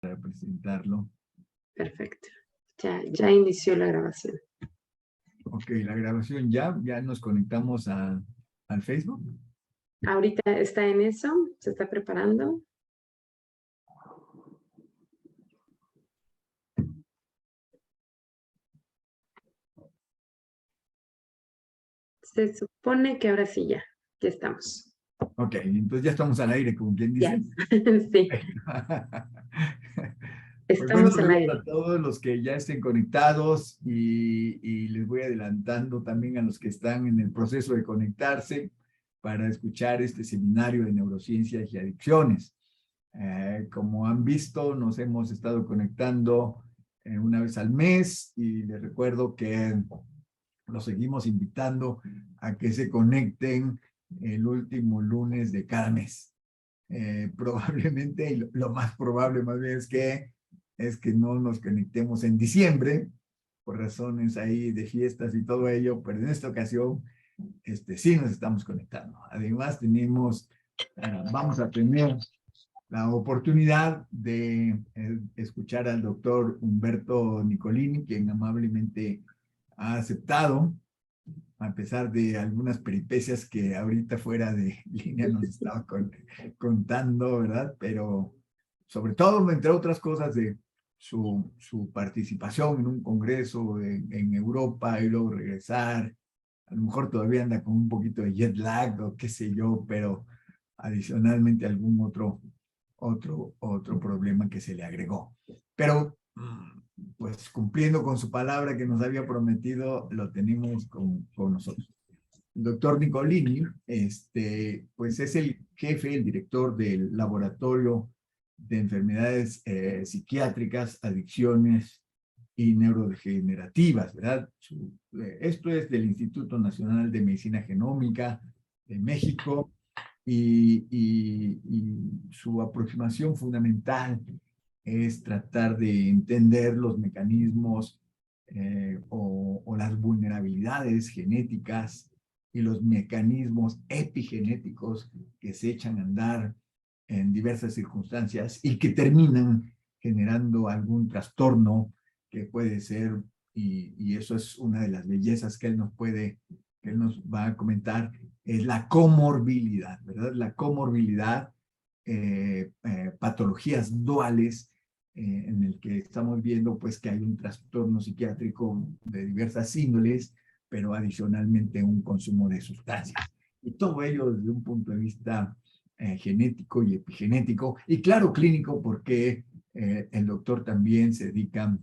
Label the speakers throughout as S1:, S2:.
S1: para presentarlo.
S2: Perfecto. Ya inició la grabación.
S1: Ok, la grabación ya nos conectamos al Facebook.
S2: Ahorita está en eso, se está preparando. Se supone que ahora sí ya estamos.
S1: Ok, entonces ya estamos al aire, como quien dice.
S2: Sí,
S1: Pues buenos
S2: estamos al
S1: días
S2: aire.
S1: a todos los que ya estén conectados y les voy adelantando también a los que están en el proceso de conectarse para escuchar este seminario de neurociencias y adicciones. Como han visto, nos hemos estado conectando una vez al mes y les recuerdo que los seguimos invitando a que se conecten el último lunes de cada mes. Probablemente, y lo más probable más bien es que no nos conectemos en diciembre, por razones ahí de fiestas y todo ello, pero en esta ocasión sí nos estamos conectando. Además, vamos a tener la oportunidad de escuchar al doctor Humberto Nicolini, quien amablemente ha aceptado, a pesar de algunas peripecias que ahorita fuera de línea nos estaba contando, ¿verdad? Pero sobre todo, entre otras cosas, de su participación en un congreso en Europa y luego regresar. A lo mejor todavía anda con un poquito de jet lag o qué sé yo, pero adicionalmente algún otro problema que se le agregó. Pero pues cumpliendo con su palabra que nos había prometido, lo tenemos con nosotros. El doctor Nicolini, pues es el jefe, el director del Laboratorio de Enfermedades Psiquiátricas, Adicciones y Neurodegenerativas, ¿verdad? Esto es del Instituto Nacional de Medicina Genómica de México y su aproximación fundamental es tratar de entender los mecanismos o las vulnerabilidades genéticas y los mecanismos epigenéticos que se echan a andar en diversas circunstancias y que terminan generando algún trastorno que puede ser, y eso es una de las bellezas que él nos va a comentar, es la comorbilidad, ¿verdad? La comorbilidad, patologías duales, en el que estamos viendo pues que hay un trastorno psiquiátrico de diversas índoles, pero adicionalmente un consumo de sustancias. Y todo ello desde un punto de vista genético y epigenético, y claro, clínico, porque el doctor también se dedica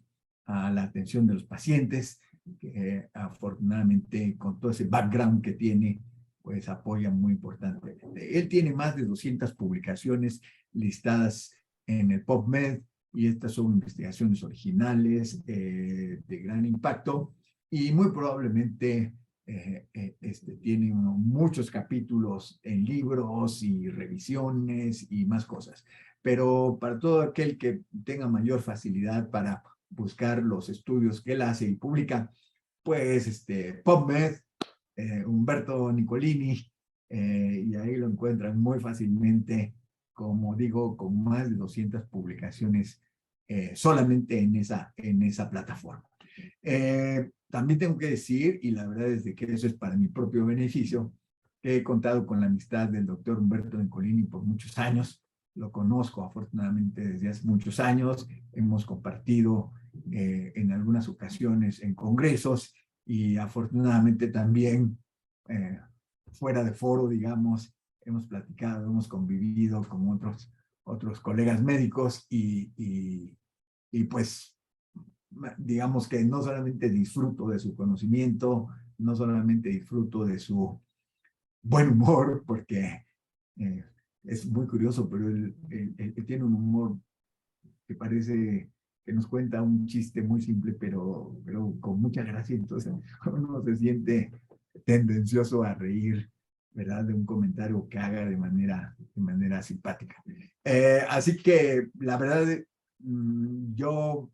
S1: a la atención de los pacientes, que afortunadamente con todo ese background que tiene, pues apoya muy importantemente. Él tiene más de 200 publicaciones listadas en el PubMed, y estas son investigaciones originales de gran impacto, y muy probablemente tiene muchos capítulos en libros y revisiones y más cosas. Pero para todo aquel que tenga mayor facilidad para buscar los estudios que él hace y publica, pues PubMed, Humberto Nicolini, y ahí lo encuentran muy fácilmente, como digo, con más de 200 publicaciones solamente en esa plataforma. También tengo que decir, y la verdad es de que eso es para mi propio beneficio, que he contado con la amistad del doctor Humberto Nicolini por muchos años. Lo conozco afortunadamente desde hace muchos años. Hemos compartido en algunas ocasiones en congresos y afortunadamente también fuera de foro, digamos, hemos platicado, hemos convivido con otros colegas médicos y pues digamos que no solamente disfruto de su conocimiento, no solamente disfruto de su buen humor, porque es muy curioso, pero él tiene un humor que parece que nos cuenta un chiste muy simple, pero con mucha gracia, entonces uno se siente tendencioso a reír, ¿verdad? De un comentario que haga de manera simpática. Así que la verdad, yo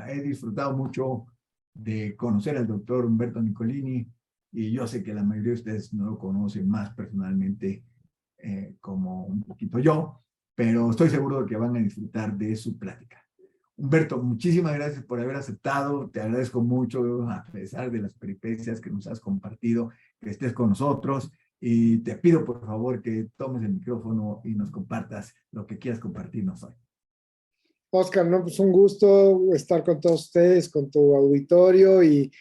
S1: he disfrutado mucho de conocer al doctor Humberto Nicolini, y yo sé que la mayoría de ustedes no lo conocen más personalmente como un poquito yo, pero estoy seguro de que van a disfrutar de su plática. Humberto, muchísimas gracias por haber aceptado. Te agradezco mucho, a pesar de las peripecias que nos has compartido, que estés con nosotros. Y te pido, por favor, que tomes el micrófono y nos compartas lo que quieras compartirnos hoy.
S3: Oscar, no, pues un gusto estar con todos ustedes, con tu auditorio y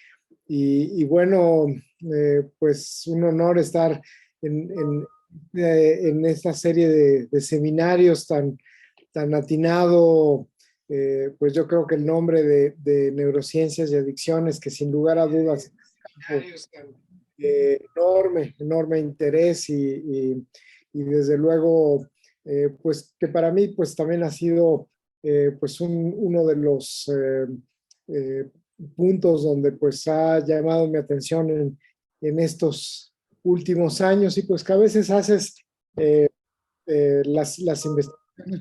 S3: bueno, pues un honor estar en esta serie de seminarios tan atinado, pues yo creo que el nombre de neurociencias y adicciones, que sin lugar a dudas enorme interés y desde luego, pues que para mí pues también ha sido pues uno de los puntos donde pues ha llamado mi atención en estos últimos años y pues que a veces haces las investigaciones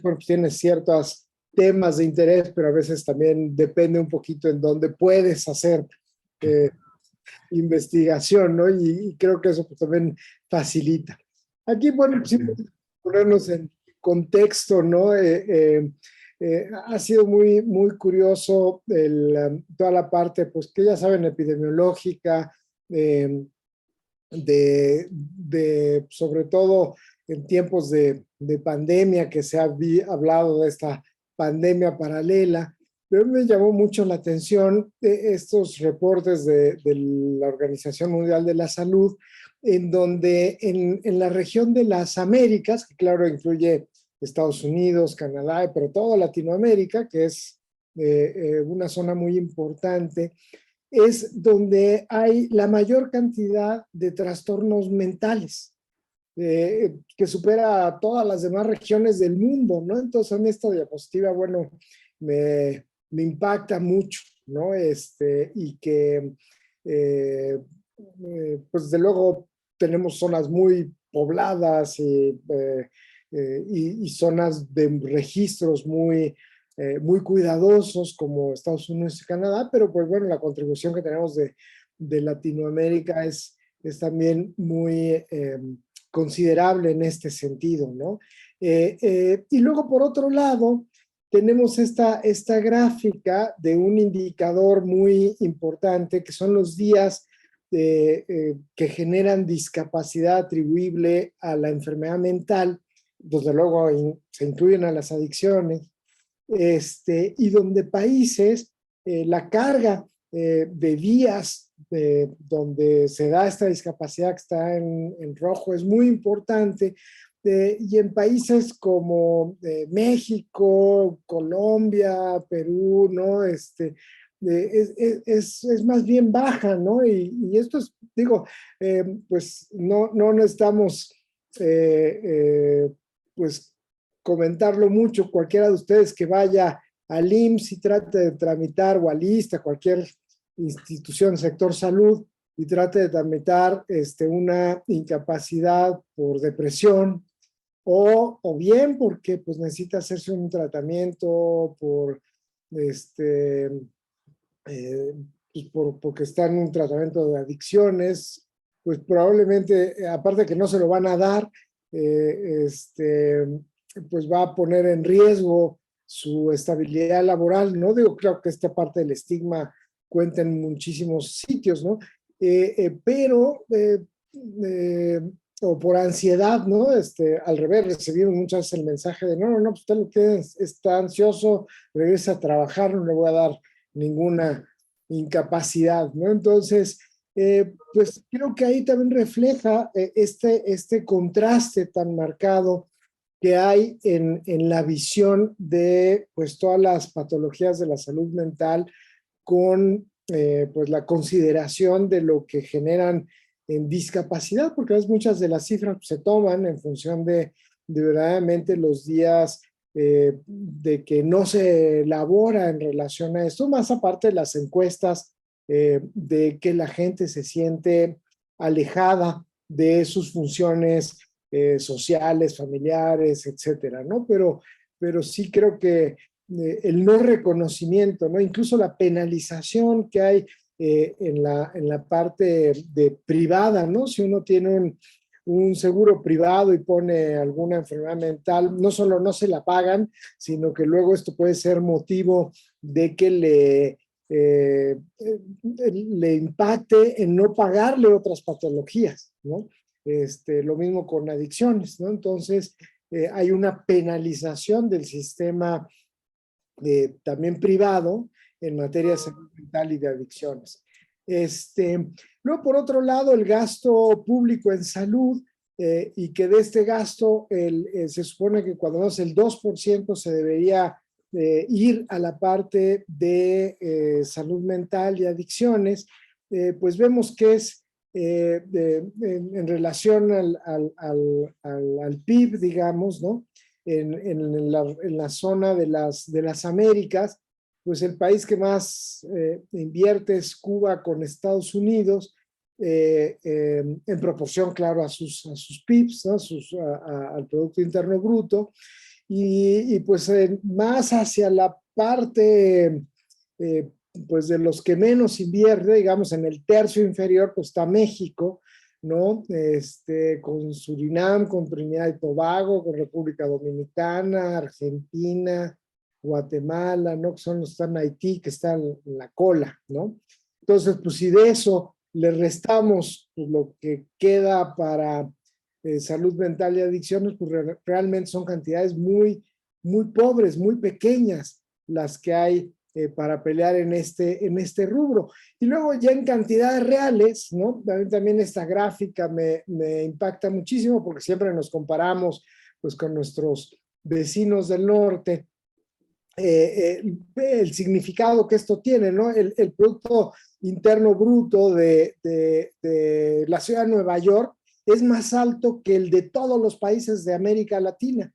S3: porque tienes ciertos temas de interés, pero a veces también depende un poquito en dónde puedes hacer investigación, ¿no? Y creo que eso pues, también facilita. Aquí, bueno, sí, ponernos en contexto, ¿no? Ha sido muy curioso toda la parte, pues que ya saben, epidemiológica, sobre todo en tiempos de pandemia, que se ha hablado de esta pandemia paralela, pero me llamó mucho la atención estos reportes de la Organización Mundial de la Salud, en donde en la región de las Américas, que claro incluye Estados Unidos, Canadá, pero toda Latinoamérica, que es una zona muy importante, es donde hay la mayor cantidad de trastornos mentales, que supera a todas las demás regiones del mundo, ¿no? Entonces, en esta diapositiva, bueno, me impacta mucho, ¿no? Y que, pues, de luego tenemos zonas muy pobladas y zonas de registros muy cuidadosos como Estados Unidos y Canadá, pero pues bueno, la contribución que tenemos de Latinoamérica es también muy considerable en este sentido, ¿no? Y luego, por otro lado, tenemos esta gráfica de un indicador muy importante, que son los días que generan discapacidad atribuible a la enfermedad mental, desde luego se incluyen a las adicciones, y donde países, la carga de días donde se da esta discapacidad que está en rojo es muy importante, y en países como México, Colombia, Perú, ¿no? Es más bien baja, ¿no? Y esto es, digo, pues no estamos, pues, comentarlo mucho. Cualquiera de ustedes que vaya al IMSS y trate de tramitar, o al ISSSTE, cualquier institución del sector salud, y trate de tramitar una incapacidad por depresión, o bien porque pues, necesita hacerse un tratamiento porque está en un tratamiento de adicciones, pues probablemente, aparte de que no se lo van a dar, pues va a poner en riesgo su estabilidad laboral, ¿no? Digo, creo que esta parte del estigma cuenta en muchísimos sitios, ¿no? Pero o por ansiedad, ¿no? Al revés, recibimos muchas veces el mensaje de no, pues usted lo que está ansioso, regresa a trabajar, no le voy a dar ninguna incapacidad, ¿no? Entonces, pues creo que ahí también refleja este contraste tan marcado que hay en la visión de pues todas las patologías de la salud mental con pues la consideración de lo que generan en discapacidad, porque muchas de las cifras se toman en función de verdaderamente los días de que no se elabora en relación a esto, más aparte de las encuestas de que la gente se siente alejada de sus funciones sociales, familiares, etcétera, ¿no? Pero sí creo que el no reconocimiento, ¿no? Incluso la penalización que hay en la parte de privada, ¿no? Si uno tiene un seguro privado y pone alguna enfermedad mental, no solo no se la pagan, sino que luego esto puede ser motivo de que le impacte en no pagarle otras patologías, ¿no? Lo mismo con adicciones, ¿no? Entonces, hay una penalización del sistema también privado en materia de salud mental y de adicciones. Luego, por otro lado, el gasto público en salud, y que de este gasto se supone que cuando menos el 2% se debería ir a la parte de salud mental y adicciones, pues vemos que es en relación al PIB, digamos, ¿no? En la zona de las Américas, pues el país que más invierte es Cuba con Estados Unidos, en proporción, claro, a sus PIBs, ¿no? Al Producto Interno Bruto, y pues más hacia la parte pues de los que menos invierte, digamos, en el tercio inferior, pues está México, ¿no? Con Surinam, con Trinidad y Tobago, con República Dominicana, Argentina, Guatemala, ¿no? Que son los que están en Haití, que están en la cola, ¿no? Entonces, pues si de eso le restamos pues, lo que queda para salud mental y adicciones, pues realmente son cantidades muy, muy pobres, muy pequeñas las que hay para pelear en este rubro. Y luego ya en cantidades reales, ¿no? También esta gráfica me impacta muchísimo porque siempre nos comparamos pues, con nuestros vecinos del norte. El significado que esto tiene, ¿no? El Producto Interno Bruto de la ciudad de Nueva York es más alto que el de todos los países de América Latina.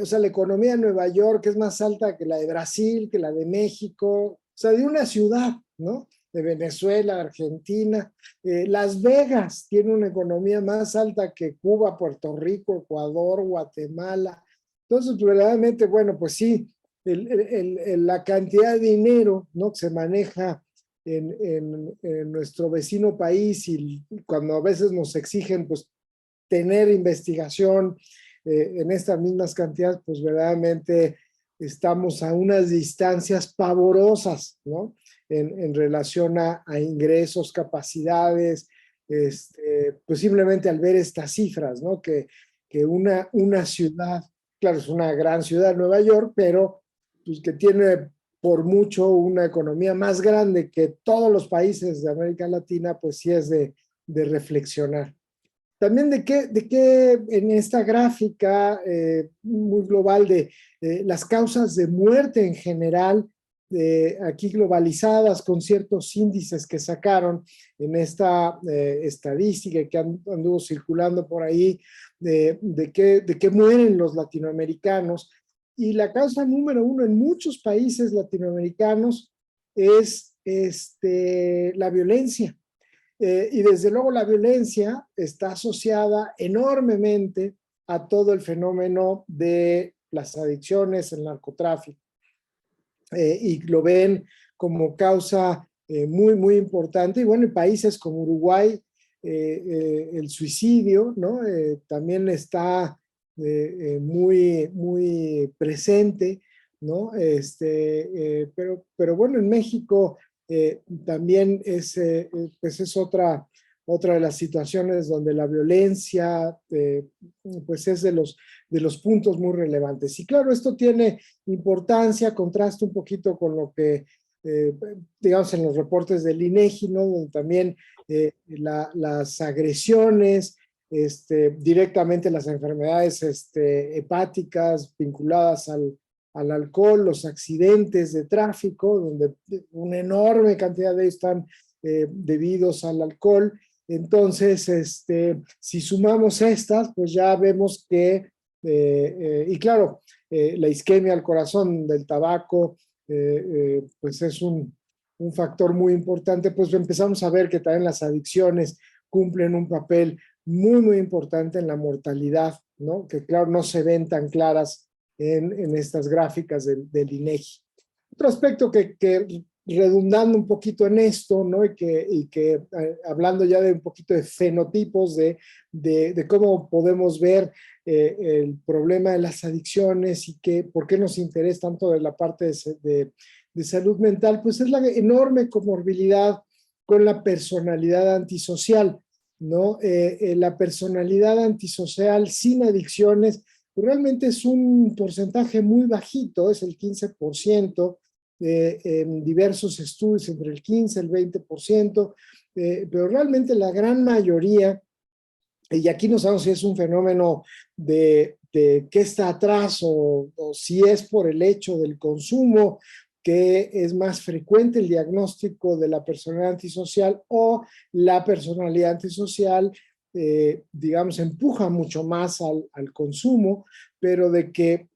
S3: O sea, la economía de Nueva York es más alta que la de Brasil, que la de México, o sea, de una ciudad, ¿no? De Venezuela, Argentina. Las Vegas tiene una economía más alta que Cuba, Puerto Rico, Ecuador, Guatemala. Entonces, verdaderamente, bueno, pues sí, la cantidad de dinero, ¿no? Que se maneja en nuestro vecino país y cuando a veces nos exigen pues tener investigación en estas mismas cantidades, pues verdaderamente estamos a unas distancias pavorosas, ¿no? En relación a ingresos, capacidades, pues simplemente al ver estas cifras, ¿no? Que una ciudad, claro, es una gran ciudad, Nueva York, pero pues, que tiene por mucho una economía más grande que todos los países de América Latina, pues sí es de reflexionar. También de qué en esta gráfica muy global de las causas de muerte en general, aquí globalizadas con ciertos índices que sacaron en esta estadística que anduvo circulando por ahí, de qué mueren los latinoamericanos. Y la causa número uno en muchos países latinoamericanos es la violencia. Y desde luego la violencia está asociada enormemente a todo el fenómeno de las adicciones, el narcotráfico. Y lo ven como causa muy, muy importante. Y bueno, en países como Uruguay, el suicidio, ¿no? También está muy, muy presente, ¿no? Pero bueno, en México también pues es otra de las situaciones donde la violencia pues es de los puntos muy relevantes. Y claro, esto tiene importancia, contrasta un poquito con lo que digamos en los reportes del INEGI, ¿no? Donde también las agresiones, directamente las enfermedades hepáticas vinculadas al alcohol, los accidentes de tráfico, donde una enorme cantidad de ellos están debidos al alcohol. Entonces, si sumamos estas, pues ya vemos que, y claro, la isquemia al corazón del tabaco, pues es un factor muy importante, pues empezamos a ver que también las adicciones cumplen un papel muy, muy importante en la mortalidad, ¿no? Que claro, no se ven tan claras en estas gráficas del INEGI. Otro aspecto que redundando un poquito en esto, ¿no? Y que hablando ya de un poquito de fenotipos, de cómo podemos ver el problema de las adicciones y por qué nos interesa tanto de la parte de salud mental, pues es la enorme comorbilidad con la personalidad antisocial, ¿no? La personalidad antisocial sin adicciones realmente es un porcentaje muy bajito, es el 15%, en diversos estudios entre el 15 y el 20%, pero realmente la gran mayoría, y aquí no sabemos si es un fenómeno de qué está atrás o si es por el hecho del consumo, que es más frecuente el diagnóstico de la personalidad antisocial, o la personalidad antisocial, digamos, empuja mucho más al consumo, pero de que,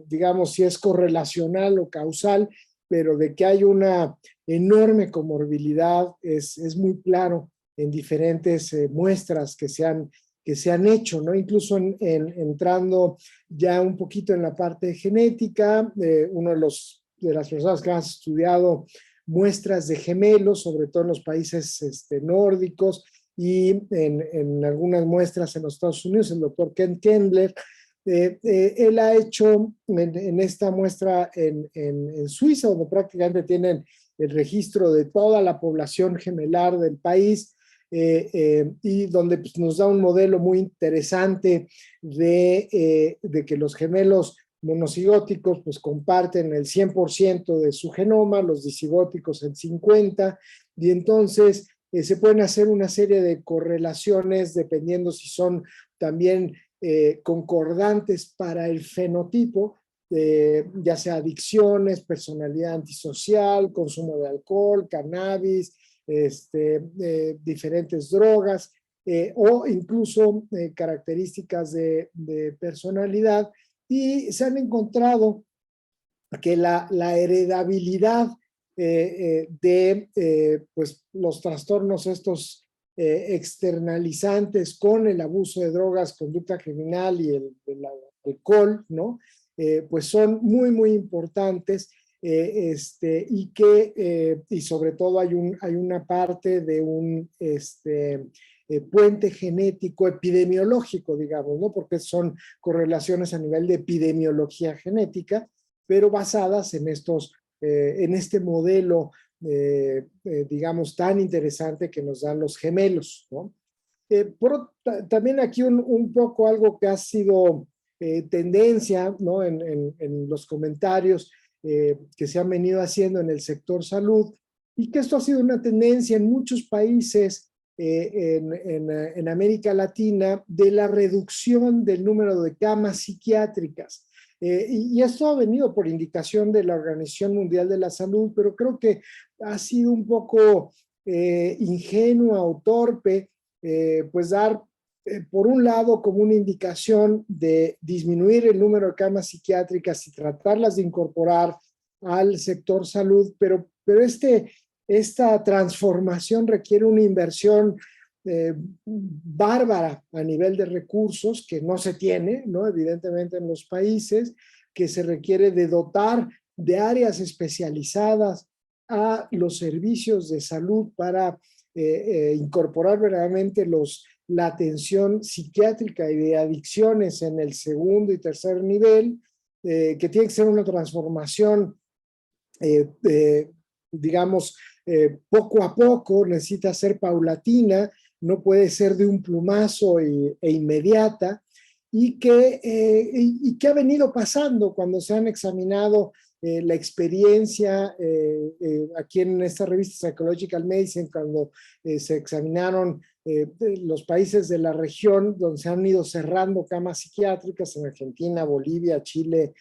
S3: digamos, si es correlacional o causal, pero de que hay una enorme comorbilidad es muy claro en diferentes muestras que se han hecho, ¿no? Incluso entrando ya un poquito en la parte genética, uno de las personas que han estudiado muestras de gemelos, sobre todo en los países nórdicos, y en algunas muestras en los Estados Unidos, el doctor Ken Kendler, él ha hecho en esta muestra en Suiza, donde prácticamente tienen el registro de toda la población gemelar del país, y donde pues, nos da un modelo muy interesante de que los gemelos monocigóticos pues comparten el 100% de su genoma, los disigóticos el 50%, y entonces se pueden hacer una serie de correlaciones dependiendo si son también concordantes para el fenotipo, ya sea adicciones, personalidad antisocial, consumo de alcohol, cannabis, diferentes drogas, o incluso características de personalidad, y se han encontrado que la heredabilidad pues, los trastornos estos externalizantes con el abuso de drogas, conducta criminal y el alcohol, ¿no? Pues son muy, muy importantes, y sobre todo hay una parte de un puente genético epidemiológico, digamos, ¿no? Porque son correlaciones a nivel de epidemiología genética, pero basadas en este modelo, digamos, tan interesante que nos dan los gemelos, ¿no? También aquí un poco algo que ha sido tendencia, ¿no? En los comentarios que se han venido haciendo en el sector salud, y que esto ha sido una tendencia en muchos países en América Latina, de la reducción del número de camas psiquiátricas. Y esto ha venido por indicación de la Organización Mundial de la Salud, pero creo que ha sido un poco ingenua o torpe, pues dar, por un lado, como una indicación de disminuir el número de camas psiquiátricas y tratarlas de incorporar al sector salud, pero esta transformación requiere una inversión bárbara a nivel de recursos que no se tiene, ¿no? Evidentemente en los países, que se requiere de dotar de áreas especializadas a los servicios de salud para incorporar verdaderamente la atención psiquiátrica y de adicciones en el segundo y tercer nivel, que tiene que ser una transformación, digamos, poco a poco, necesita ser paulatina, no puede ser de un plumazo e inmediata, y que ha venido pasando cuando se han examinado la experiencia aquí en esta revista Psychological Medicine, cuando se examinaron los países de la región donde se han ido cerrando camas psiquiátricas, en Argentina, Bolivia, Chile,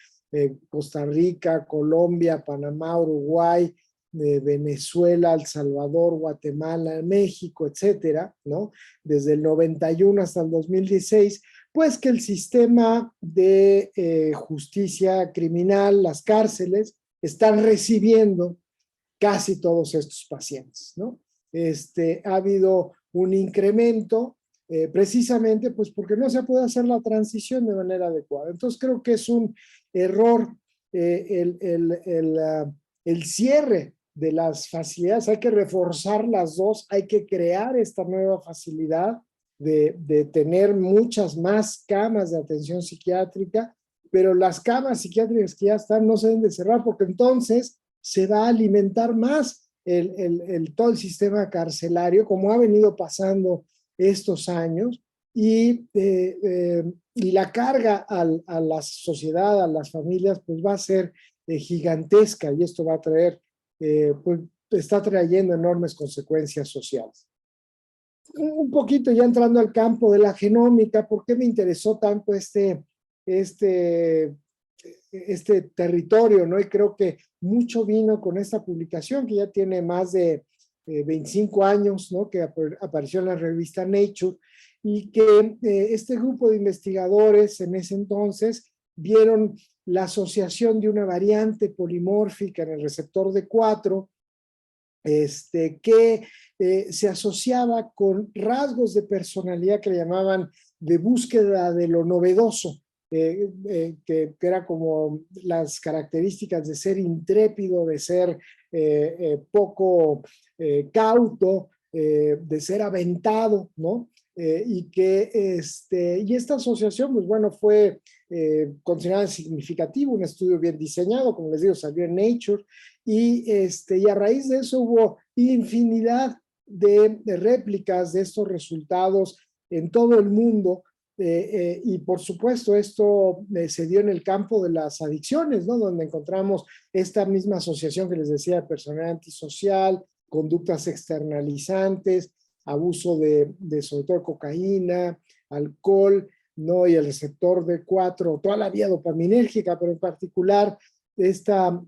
S3: Costa Rica, Colombia, Panamá, Uruguay, Venezuela, El Salvador, Guatemala, México, etcétera, ¿no? Desde el 91 hasta el 2016, pues que el sistema de justicia criminal, las cárceles, están recibiendo casi todos estos pacientes, ¿no? Ha habido un incremento precisamente pues porque no se puede hacer la transición de manera adecuada. Entonces creo que es un error el cierre de las facilidades, hay que reforzar las dos, hay que crear esta nueva facilidad de tener muchas más camas de atención psiquiátrica, pero las camas psiquiátricas que ya están no se deben de cerrar porque entonces se va a alimentar más todo el sistema carcelario, como ha venido pasando estos años, y la carga a la sociedad, a las familias, pues va a ser gigantesca y esto va a traer, pues está trayendo enormes consecuencias sociales. Un poquito ya entrando al campo de la genómica, ¿por qué me interesó tanto este territorio, ¿no? Y creo que mucho vino con esta publicación que ya tiene más de 25 años, ¿no? Que apareció en la revista Nature, y que este grupo de investigadores en ese entonces vieron la asociación de una variante polimórfica en el receptor D4, que se asociaba con rasgos de personalidad que le llamaban de búsqueda de lo novedoso, que era como las características de ser intrépido, de ser poco cauto, de ser aventado, ¿no? Y esta asociación, pues bueno, fue considerada significativa, un estudio bien diseñado, como les digo, salió en Nature, y a raíz de eso hubo infinidad de réplicas de estos resultados en todo el mundo, y por supuesto esto se dio en el campo de las adicciones, ¿no? Donde encontramos esta misma asociación que les decía de personalidad antisocial, conductas externalizantes, abuso de sobre todo cocaína, alcohol, ¿no? Y el receptor D4, toda la vía dopaminérgica, pero en particular esta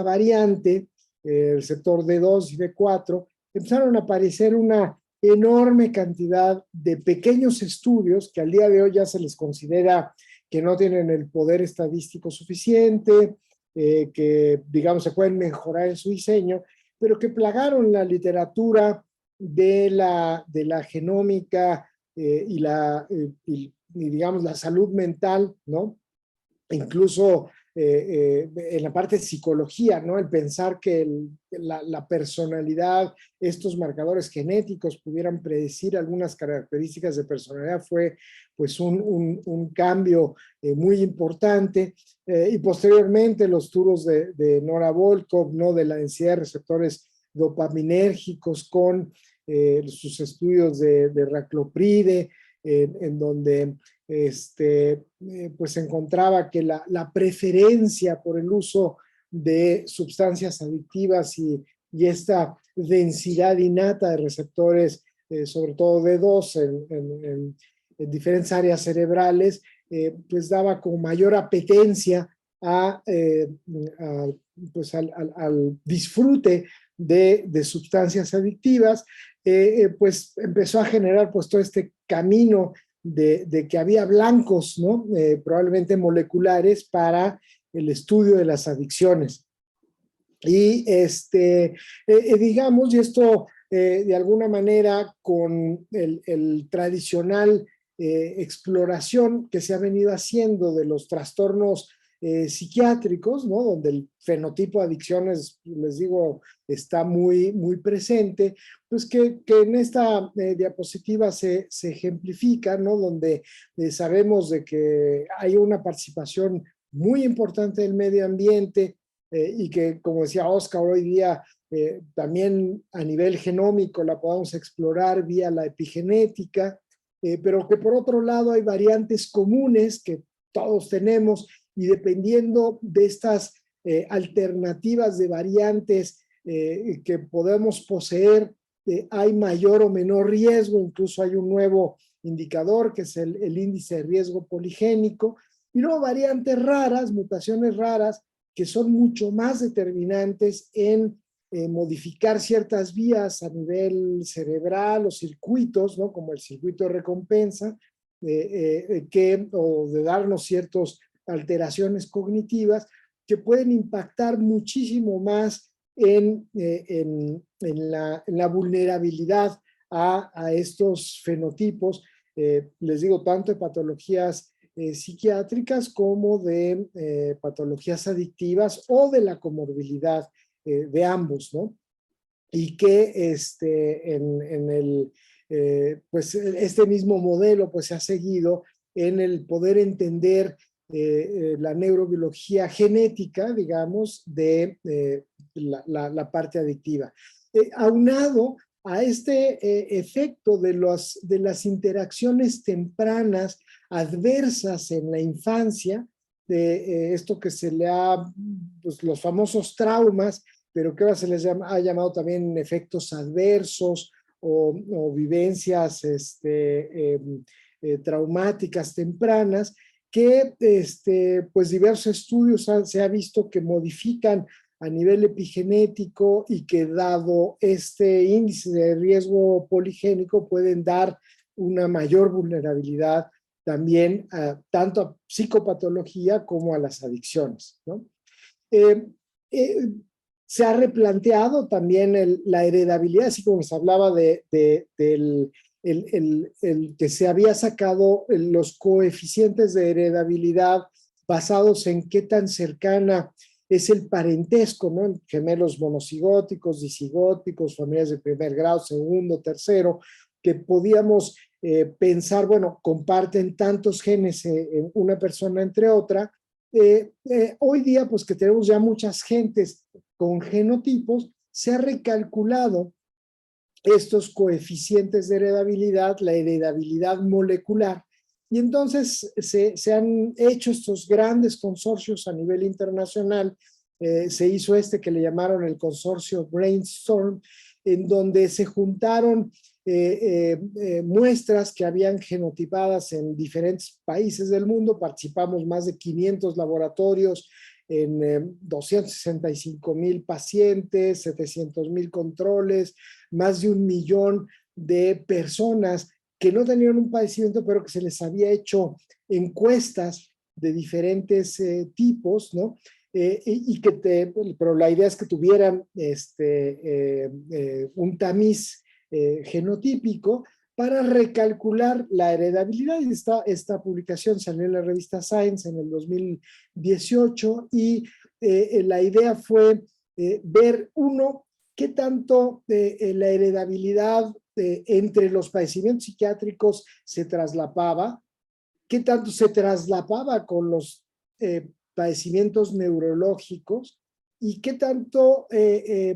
S3: variante, el receptor D2 y D4, empezaron a aparecer una enorme cantidad de pequeños estudios que al día de hoy ya se les considera que no tienen el poder estadístico suficiente, que digamos se pueden mejorar en su diseño, pero que plagaron la literatura de la genómica y digamos la salud mental, ¿no? Incluso en la parte de psicología, ¿no? El pensar que la personalidad, estos marcadores genéticos pudieran predecir algunas características de personalidad fue pues un cambio muy importante. Y posteriormente los estudios de Nora Volkow, ¿no? De la densidad de receptores dopaminérgicos con sus estudios de raclopride, en donde pues se encontraba que la preferencia por el uso de sustancias adictivas y esta densidad innata de receptores, sobre todo D2 en diferentes áreas cerebrales, pues daba como mayor apetencia pues al disfrute de sustancias adictivas, pues empezó a generar pues todo este camino de que había blancos, ¿no? Probablemente moleculares para el estudio de las adicciones. Y digamos, y esto de alguna manera con el tradicional exploración que se ha venido haciendo de los trastornos psiquiátricos, ¿no? Donde el fenotipo de adicciones, les digo, está muy, muy presente, pues que en esta diapositiva se ejemplifica, ¿no? Donde sabemos de que hay una participación muy importante del medio ambiente, y que, como decía Oscar, hoy día también a nivel genómico la podamos explorar vía la epigenética, pero que por otro lado hay variantes comunes que todos tenemos, y dependiendo de estas alternativas de variantes que podemos poseer, hay mayor o menor riesgo. Incluso hay un nuevo indicador que es el índice de riesgo poligénico, y luego variantes raras, mutaciones raras, que son mucho más determinantes en modificar ciertas vías a nivel cerebral o circuitos, ¿no? Como el circuito de recompensa, o de darnos ciertas alteraciones cognitivas que pueden impactar muchísimo más en la vulnerabilidad a estos fenotipos, les digo, tanto de patologías psiquiátricas como de patologías adictivas o de la comorbilidad de ambos, ¿no? Y que pues este mismo modelo pues se ha seguido en el poder entender la neurobiología genética, digamos, de la parte adictiva. Aunado a este efecto de las interacciones tempranas adversas en la infancia, de esto que se le ha, pues, los famosos traumas, pero que ahora se les ha llamado también efectos adversos o vivencias traumáticas tempranas, que pues diversos estudios se ha visto que modifican a nivel epigenético y que dado este índice de riesgo poligénico pueden dar una mayor vulnerabilidad también tanto a psicopatología como a las adicciones, ¿no? Se ha replanteado también la heredabilidad, así como se hablaba del que se había sacado los coeficientes de heredabilidad basados en qué tan cercana es el parentesco, ¿no? Gemelos monocigóticos, disigóticos, familias de primer grado, segundo, tercero, que podíamos pensar, bueno, comparten tantos genes en una persona entre otra. Hoy día, pues que tenemos ya muchas gentes con genotipos, se ha recalculado estos coeficientes de heredabilidad, la heredabilidad molecular, y entonces se han hecho estos grandes consorcios a nivel internacional. Se hizo que le llamaron el consorcio Brainstorm, en donde se juntaron muestras que habían genotipadas en diferentes países del mundo. Participamos más de 500 laboratorios en 265,000 pacientes, 700,000 controles, más de 1 millón de personas que no tenían un padecimiento, pero que se les había hecho encuestas de diferentes tipos, ¿no? Pero la idea es que tuvieran un tamiz genotípico para recalcular la heredabilidad. Y esta publicación salió en la revista Science en el 2018 y la idea fue ver, uno, qué tanto la heredabilidad entre los padecimientos psiquiátricos se traslapaba, qué tanto se traslapaba con los padecimientos neurológicos y qué tanto,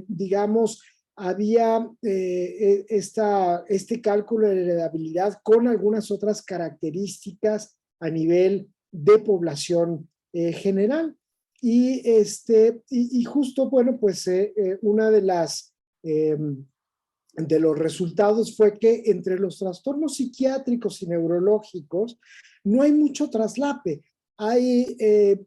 S3: digamos, había este cálculo de heredabilidad con algunas otras características a nivel de población general. Y justo, bueno, pues una de los resultados fue que entre los trastornos psiquiátricos y neurológicos no hay mucho traslape. Hay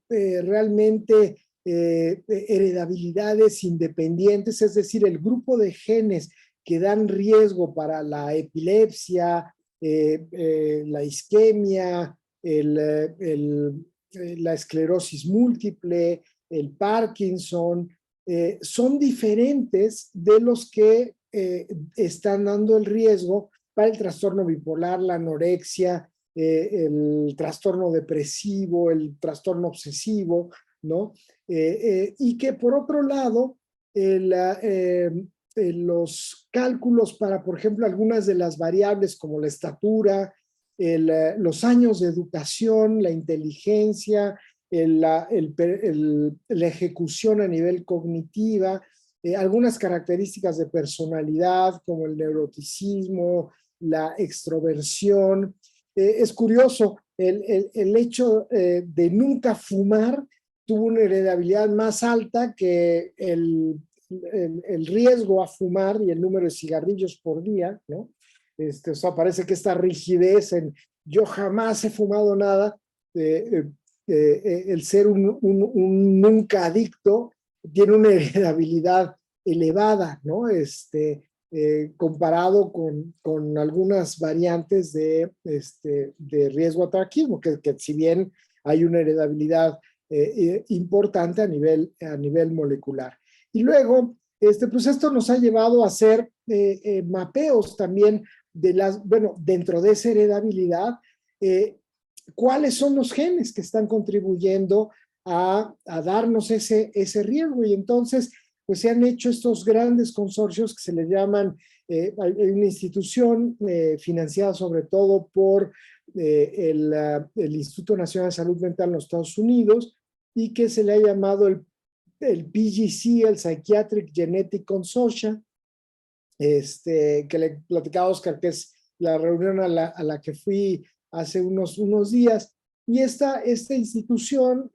S3: realmente heredabilidades independientes, es decir, el grupo de genes que dan riesgo para la epilepsia, la isquemia, la esclerosis múltiple, el Parkinson, son diferentes de los que están dando el riesgo para el trastorno bipolar, la anorexia, el trastorno depresivo, el trastorno obsesivo, ¿no? Y que por otro lado, los cálculos para, por ejemplo, algunas de las variables como la estatura, los años de educación, la inteligencia, la ejecución a nivel cognitiva, algunas características de personalidad como el neuroticismo, la extroversión. Es curioso, el hecho de nunca fumar tuvo una heredabilidad más alta que el riesgo a fumar y el número de cigarrillos por día, ¿no? O sea, parece que esta rigidez en yo jamás he fumado nada, el ser un nunca adicto tiene una heredabilidad elevada, ¿no? Comparado con algunas variantes de riesgo a tabaquismo, que si bien hay una heredabilidad importante a nivel molecular. Y luego, pues esto nos ha llevado a hacer mapeos también dentro de esa heredabilidad, cuáles son los genes que están contribuyendo a darnos ese riesgo. Y entonces pues se han hecho estos grandes consorcios que se le llaman, hay una institución financiada sobre todo por el Instituto Nacional de Salud Mental en los Estados Unidos y que se le ha llamado el PGC, el Psychiatric Genetic Consortium, que le platicaba a Oscar, que es la reunión a la que fui hace unos días. Y esta institución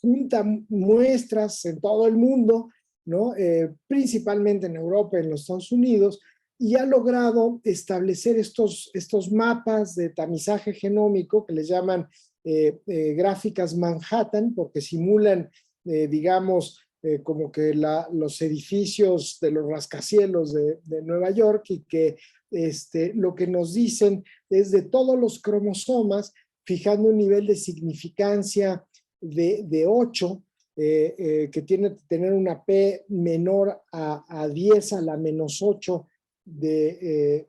S3: junta muestras en todo el mundo, ¿no? Principalmente en Europa, en los Estados Unidos, y ha logrado establecer estos mapas de tamizaje genómico que les llaman gráficas Manhattan, porque simulan, digamos, como que los edificios de los rascacielos de Nueva York, y que lo que nos dicen es de todos los cromosomas, fijando un nivel de significancia de 8, que tiene que tener una P menor a 10 a la menos 8 de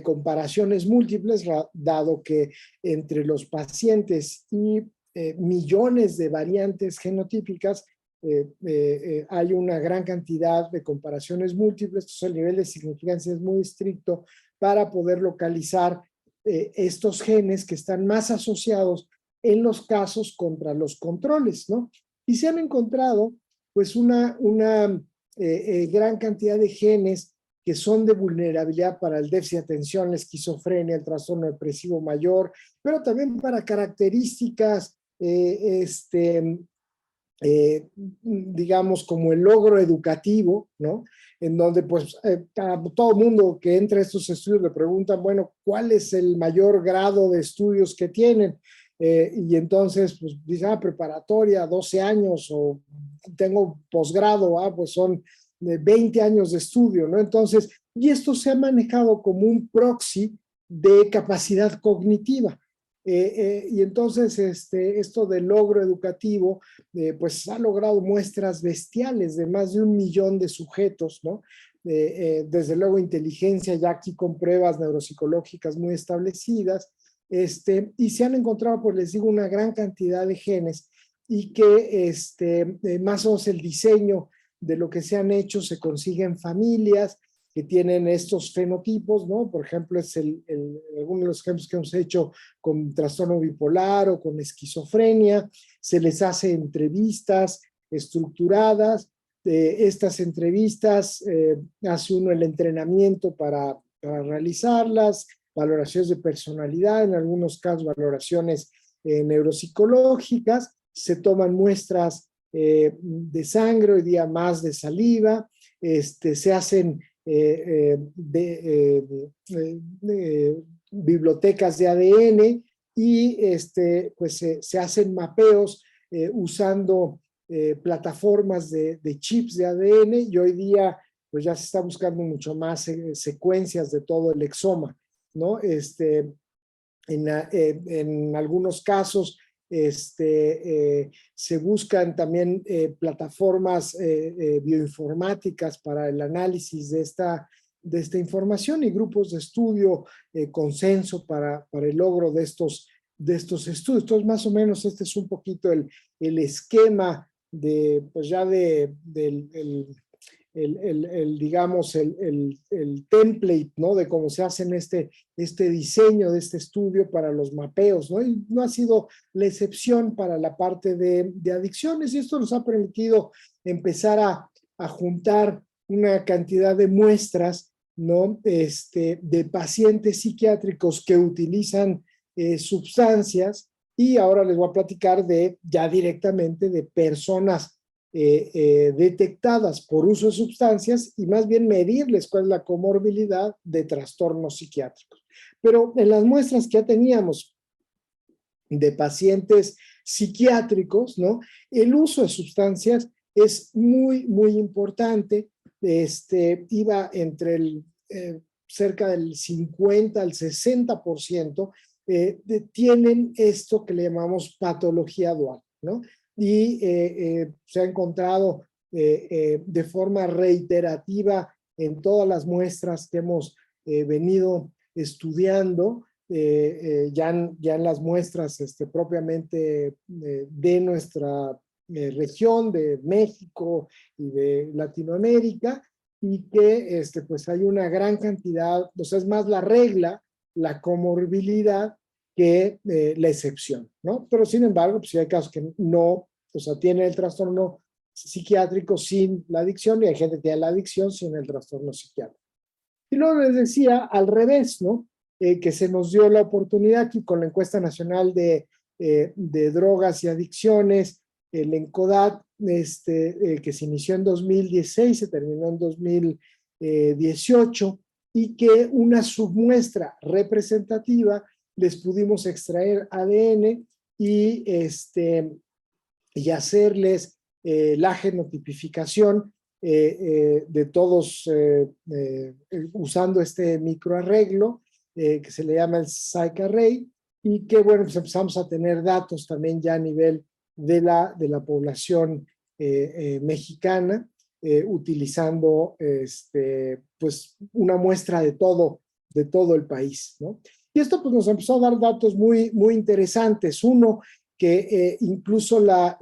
S3: comparaciones múltiples, dado que entre los pacientes y millones de variantes genotípicas hay una gran cantidad de comparaciones múltiples. Entonces el nivel de significancia es muy estricto para poder localizar estos genes que están más asociados en los casos contra los controles, ¿no? Y se han encontrado pues una gran cantidad de genes que son de vulnerabilidad para el déficit de atención, la esquizofrenia, el trastorno depresivo mayor, pero también para características digamos, como el logro educativo, ¿no? En donde, pues, a todo el mundo que entra a estos estudios le preguntan, bueno, ¿cuál es el mayor grado de estudios que tienen? Y entonces, pues, dice, preparatoria, 12 años, o tengo posgrado, pues son 20 años de estudio, ¿no? Entonces, y esto se ha manejado como un proxy de capacidad cognitiva. Y entonces esto del logro educativo pues ha logrado muestras bestiales de más de 1 millón de sujetos, ¿no? Desde luego inteligencia, ya aquí con pruebas neuropsicológicas muy establecidas, y se han encontrado, pues les digo, una gran cantidad de genes, y que más o menos el diseño de lo que se han hecho se consigue en familias que tienen estos fenotipos, ¿no? Por ejemplo, es algunos de los ejemplos que hemos hecho con trastorno bipolar o con esquizofrenia. Se les hace entrevistas estructuradas. Estas entrevistas hace uno el entrenamiento para realizarlas, valoraciones de personalidad, en algunos casos valoraciones neuropsicológicas. Se toman muestras de sangre, hoy día más de saliva. Se hacen bibliotecas de ADN, y pues se hacen mapeos usando plataformas de chips de ADN, y hoy día pues ya se está buscando mucho más secuencias de todo el exoma, ¿no? En algunos casos se buscan también plataformas bioinformáticas para el análisis de esta información, y grupos de estudio, consenso para el logro de estos estudios. Entonces, más o menos este es un poquito el esquema pues ya digamos, el template, ¿no? De cómo se hacen este diseño de este estudio para los mapeos, ¿no? Y no ha sido la excepción para la parte de adicciones, y esto nos ha permitido empezar a juntar una cantidad de muestras, ¿no? De pacientes psiquiátricos que utilizan sustancias, y ahora les voy a platicar ya directamente de personas detectadas por uso de sustancias, y más bien medirles cuál es la comorbilidad de trastornos psiquiátricos. Pero en las muestras que ya teníamos de pacientes psiquiátricos, ¿no? El uso de sustancias es muy, muy importante. Iba entre cerca del 50 al 60% tienen esto que le llamamos patología dual, ¿no? Y se ha encontrado de forma reiterativa en todas las muestras que hemos venido estudiando, ya en las muestras propiamente de nuestra región de México y de Latinoamérica, y que pues hay una gran cantidad, o sea, es más la regla, la comorbilidad, que la excepción, ¿no? Pero sin embargo, pues sí hay casos que no, o sea, tienen el trastorno psiquiátrico sin la adicción, y hay gente que tiene la adicción sin el trastorno psiquiátrico. Y luego les decía al revés, ¿no? Que se nos dio la oportunidad aquí con la encuesta nacional de drogas y adicciones, el ENCODAT, que se inició en 2016, se terminó en 2018, y que una submuestra representativa les pudimos extraer ADN y hacerles la genotipificación de todos usando este microarreglo que se le llama el PsycArray, y que bueno, pues empezamos a tener datos también ya a nivel de la población mexicana, utilizando pues una muestra de todo el país, ¿no? Y esto pues nos empezó a dar datos muy, muy interesantes. Uno, que incluso la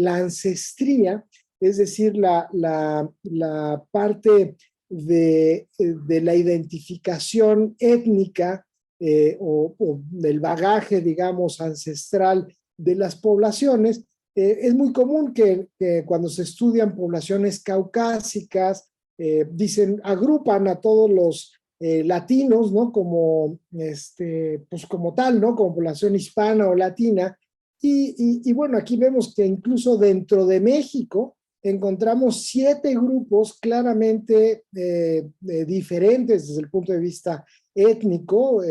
S3: ancestría, es decir, la parte de la identificación étnica o del bagaje, digamos, ancestral de las poblaciones, es muy común que cuando se estudian poblaciones caucásicas, dicen, agrupan a todos los latinos, ¿no? Como, pues como tal, ¿no? Como población hispana o latina. Y bueno, aquí vemos que incluso dentro de México encontramos 7 grupos claramente diferentes desde el punto de vista étnico,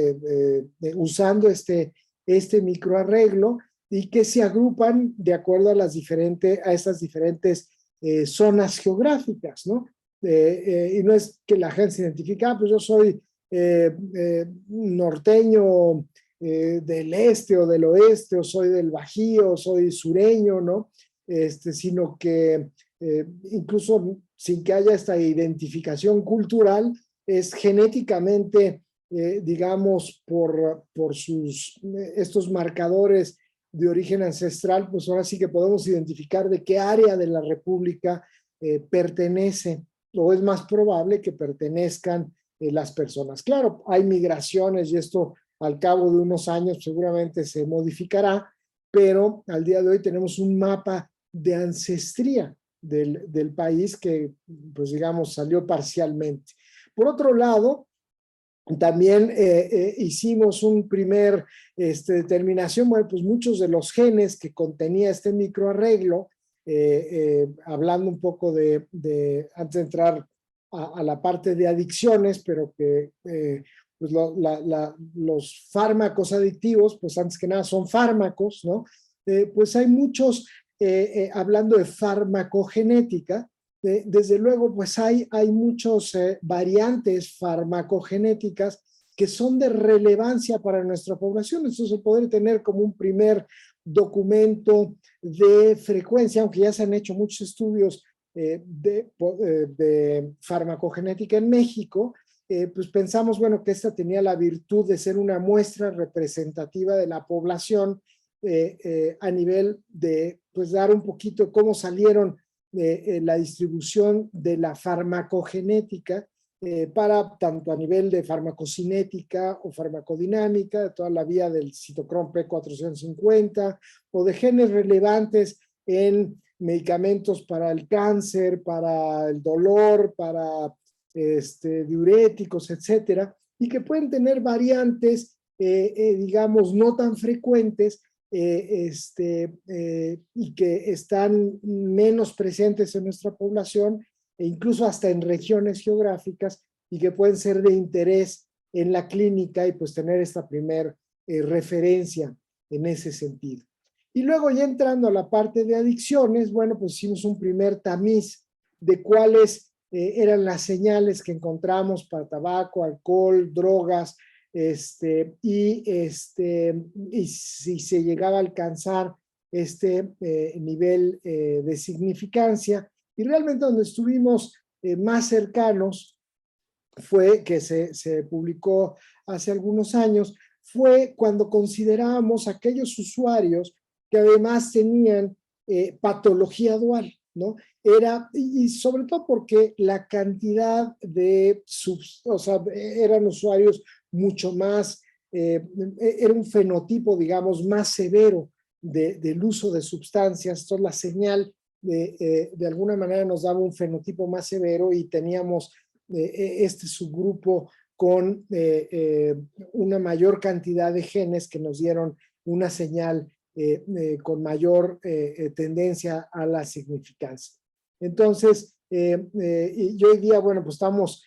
S3: usando este microarreglo, y que se agrupan de acuerdo a esas diferentes zonas geográficas, ¿no? Y no es que la gente se identifique, pues yo soy norteño del este o del oeste, o soy del Bajío, o soy sureño, ¿no? Sino que incluso sin que haya esta identificación cultural, es genéticamente, digamos, por estos marcadores de origen ancestral, pues ahora sí que podemos identificar de qué área de la República pertenece, o es más probable que pertenezcan las personas. Claro, hay migraciones y esto al cabo de unos años seguramente se modificará, pero al día de hoy tenemos un mapa de ancestría del país que, pues digamos, salió parcialmente. Por otro lado, también hicimos un primer determinación, bueno, pues muchos de los genes que contenía este microarreglo, hablando un poco antes de entrar a la parte de adicciones, pero que pues los fármacos adictivos, pues antes que nada son fármacos, ¿no? Pues hay muchos, hablando de farmacogenética, desde luego, pues hay muchas variantes farmacogenéticas que son de relevancia para nuestra población. Entonces, el poder tener como un primer documento de frecuencia, aunque ya se han hecho muchos estudios de farmacogenética en México, pues pensamos, bueno, que esta tenía la virtud de ser una muestra representativa de la población a nivel de, pues, dar un poquito cómo salieron la distribución de la farmacogenética para tanto a nivel de farmacocinética o farmacodinámica, de toda la vía del citocrom P450, o de genes relevantes en medicamentos para el cáncer, para el dolor, para diuréticos, etcétera, y que pueden tener variantes, digamos, no tan frecuentes, y que están menos presentes en nuestra población, e incluso hasta en regiones geográficas, y que pueden ser de interés en la clínica, y pues tener esta primer referencia en ese sentido. Y luego, ya entrando a la parte de adicciones, bueno, pues hicimos un primer tamiz de cuáles eran las señales que encontramos para tabaco, alcohol, drogas, y si se llegaba a alcanzar nivel de significancia. Y realmente donde estuvimos más cercanos fue, que se publicó hace algunos años, fue cuando considerábamos aquellos usuarios que además tenían patología dual, ¿no? Y sobre todo porque la cantidad de, o sea, eran usuarios mucho más, era un fenotipo, digamos, más severo del uso de sustancias. Entonces la señal de alguna manera nos daba un fenotipo más severo y teníamos este subgrupo con una mayor cantidad de genes que nos dieron una señal con mayor tendencia a la significancia. Entonces, y hoy día, bueno, pues estamos,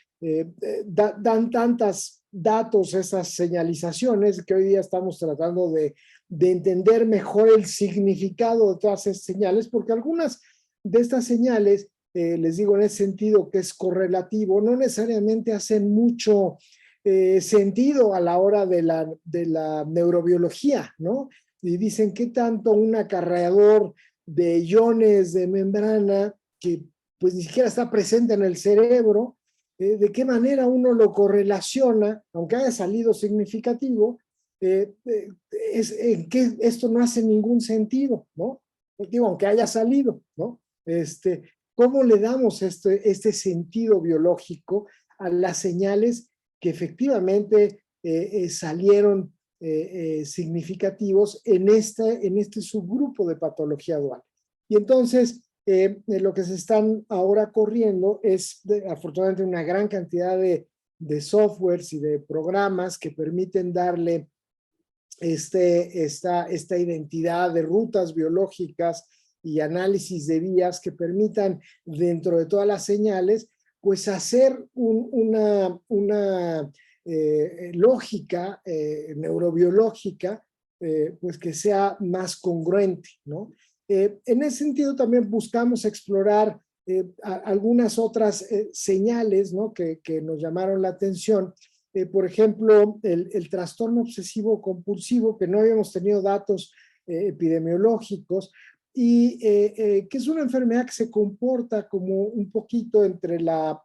S3: dan tantos datos esas señalizaciones que hoy día estamos tratando de entender mejor el significado de todas esas señales, porque algunas de estas señales, les digo en ese sentido que es correlativo, no necesariamente hacen mucho sentido a la hora de la neurobiología, ¿no? Y dicen qué tanto un acarreador de iones de membrana que pues ni siquiera está presente en el cerebro, de qué manera uno lo correlaciona, aunque haya salido significativo, en que esto no hace ningún sentido, ¿no? Digo, aunque haya salido, ¿no? ¿Cómo le damos este sentido biológico a las señales que efectivamente salieron significativos en este subgrupo de patología dual? Y entonces, lo que se están ahora corriendo es, afortunadamente, una gran cantidad de softwares y de programas que permiten darle esta identidad de rutas biológicas y análisis de vías que permitan, dentro de todas las señales, pues hacer una lógica neurobiológica, pues que sea más congruente, ¿no? En ese sentido también buscamos explorar algunas otras señales, ¿no? que nos llamaron la atención. Por ejemplo, el trastorno obsesivo compulsivo, que no habíamos tenido datos epidemiológicos, y que es una enfermedad que se comporta como un poquito entre la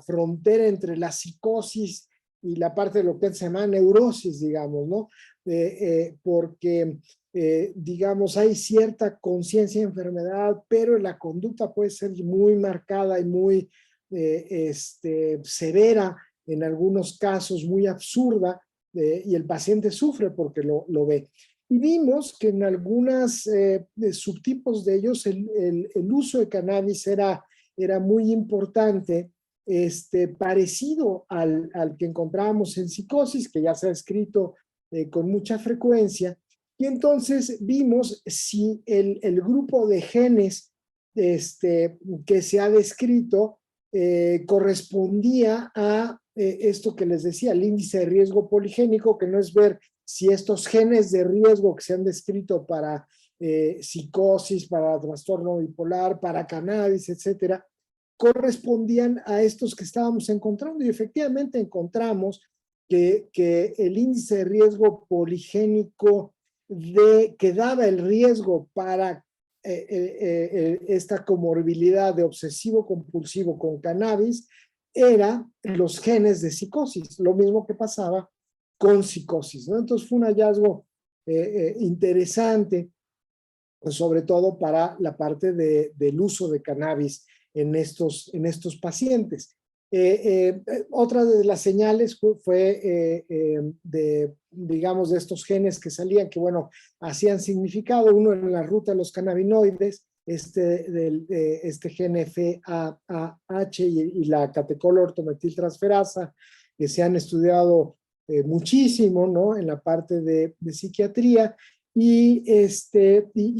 S3: frontera entre la psicosis y la parte de lo que se llama neurosis, digamos, ¿no? Porque, digamos, hay cierta conciencia de enfermedad, pero la conducta puede ser muy marcada y muy severa, en algunos casos muy absurda, y el paciente sufre porque lo ve. Y vimos que en algunos subtipos de ellos el uso de cannabis era muy importante, parecido al que encontrábamos en psicosis, que ya se ha descrito con mucha frecuencia. Y entonces vimos si el grupo de genes que se ha descrito correspondía a esto que les decía, el índice de riesgo poligénico, que no es ver si estos genes de riesgo que se han descrito para psicosis, para trastorno bipolar, para cannabis, etcétera, correspondían a estos que estábamos encontrando. Y efectivamente encontramos que el índice de riesgo poligénico que daba el riesgo para esta comorbilidad de obsesivo compulsivo con cannabis era los genes de psicosis, lo mismo que pasaba con psicosis, ¿no? Entonces fue un hallazgo interesante, sobre todo para la parte del uso de cannabis en estos pacientes. Otra de las señales fue digamos, de estos genes que salían, que bueno, hacían significado, uno en la ruta de los cannabinoides, este gen FAH y la catecolortometiltransferasa, que se han estudiado muchísimo, ¿no? En la parte de psiquiatría, y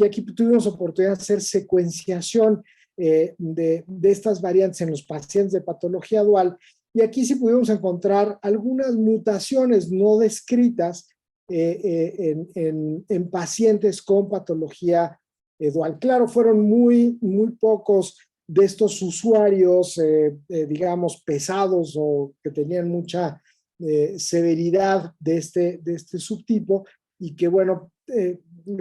S3: aquí tuvimos oportunidad de hacer secuenciación de estas variantes en los pacientes de patología dual, y aquí sí pudimos encontrar algunas mutaciones no descritas en pacientes con patología dual. Claro, fueron muy pocos de estos usuarios, digamos, pesados o que tenían mucha severidad de este subtipo, y que, bueno,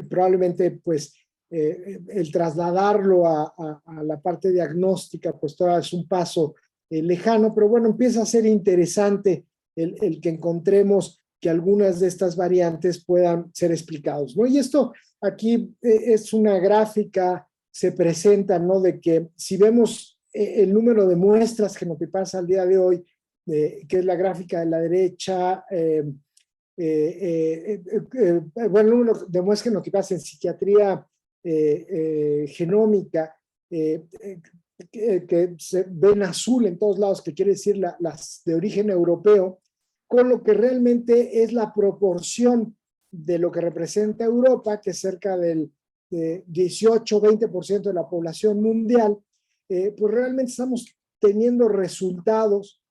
S3: probablemente, pues, el trasladarlo a la parte diagnóstica, pues todavía es un paso lejano, pero bueno, empieza a ser interesante el que encontremos que algunas de estas variantes puedan ser explicados, ¿no? Y esto aquí es una gráfica se presenta, ¿no? De que si vemos el número de muestras genotipadas al día de hoy, que es la gráfica de la derecha, bueno, el número de muestras genotipadas en psiquiatría genómica, que se ven azul en todos lados, que quiere decir las de origen europeo, con lo que realmente es la proporción de lo que representa Europa, que es cerca del 18-20% de la población mundial, pues realmente estamos teniendo resultados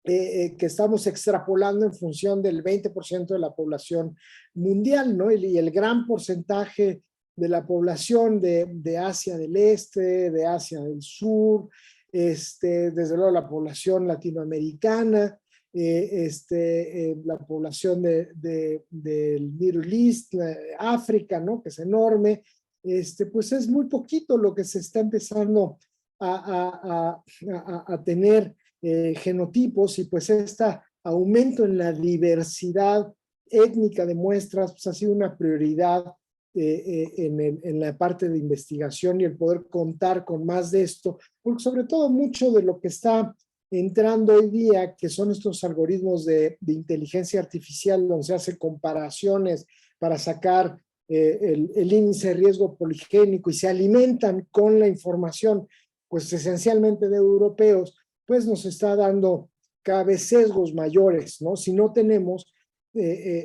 S3: que estamos extrapolando en función del 20% de la población mundial, ¿no? Y el gran porcentaje de la población de Asia del Este, de Asia del Sur, desde luego la población latinoamericana, la población del Middle East, África, ¿no? Que es enorme, pues es muy poquito lo que se está empezando a tener genotipos, y pues este aumento en la diversidad étnica de muestras pues ha sido una prioridad en la parte de investigación, y el poder contar con más de esto, porque sobre todo mucho de lo que está entrando hoy día, que son estos algoritmos de inteligencia artificial, donde se hace comparaciones para sacar el índice de riesgo poligénico, y se alimentan con la información, pues esencialmente de europeos, pues nos está dando cada vez sesgos mayores, ¿no? Si no tenemos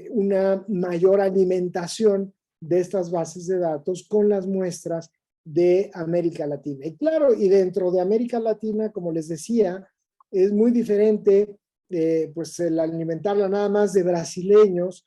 S3: una mayor alimentación de estas bases de datos con las muestras de América Latina. Y claro, y dentro de América Latina, como les decía, es muy diferente pues el alimentarla nada más de brasileños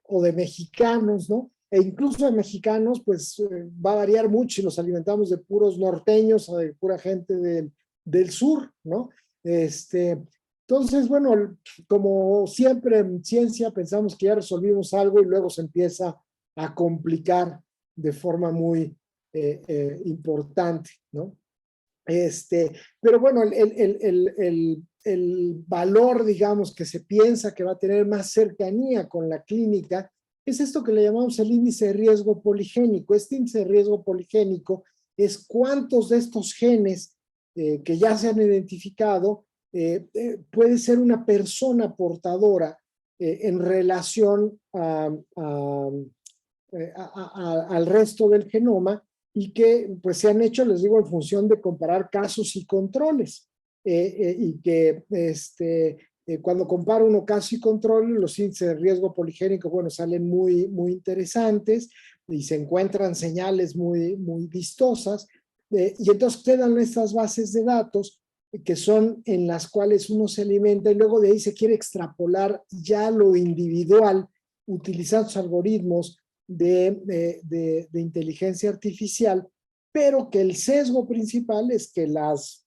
S3: o de mexicanos, ¿no? E incluso de mexicanos, pues va a variar mucho si los alimentamos de puros norteños o de pura gente del sur, ¿no? Entonces, bueno, como siempre en ciencia pensamos que ya resolvimos algo y luego se empieza a complicar de forma muy importante, ¿no? Pero bueno, el valor, digamos, que se piensa que va a tener más cercanía con la clínica es esto que le llamamos el índice de riesgo poligénico. Este índice de riesgo poligénico es cuántos de estos genes que ya se han identificado puede ser una persona portadora en relación al resto del genoma, y que pues se han hecho, les digo, en función de comparar casos y controles, y que cuando compara uno caso y control, los índices de riesgo poligénico, bueno, salen muy, muy interesantes y se encuentran señales muy, muy vistosas, y entonces quedan estas bases de datos que son en las cuales uno se alimenta, y luego de ahí se quiere extrapolar ya lo individual utilizando algoritmos de inteligencia artificial, pero que el sesgo principal es que las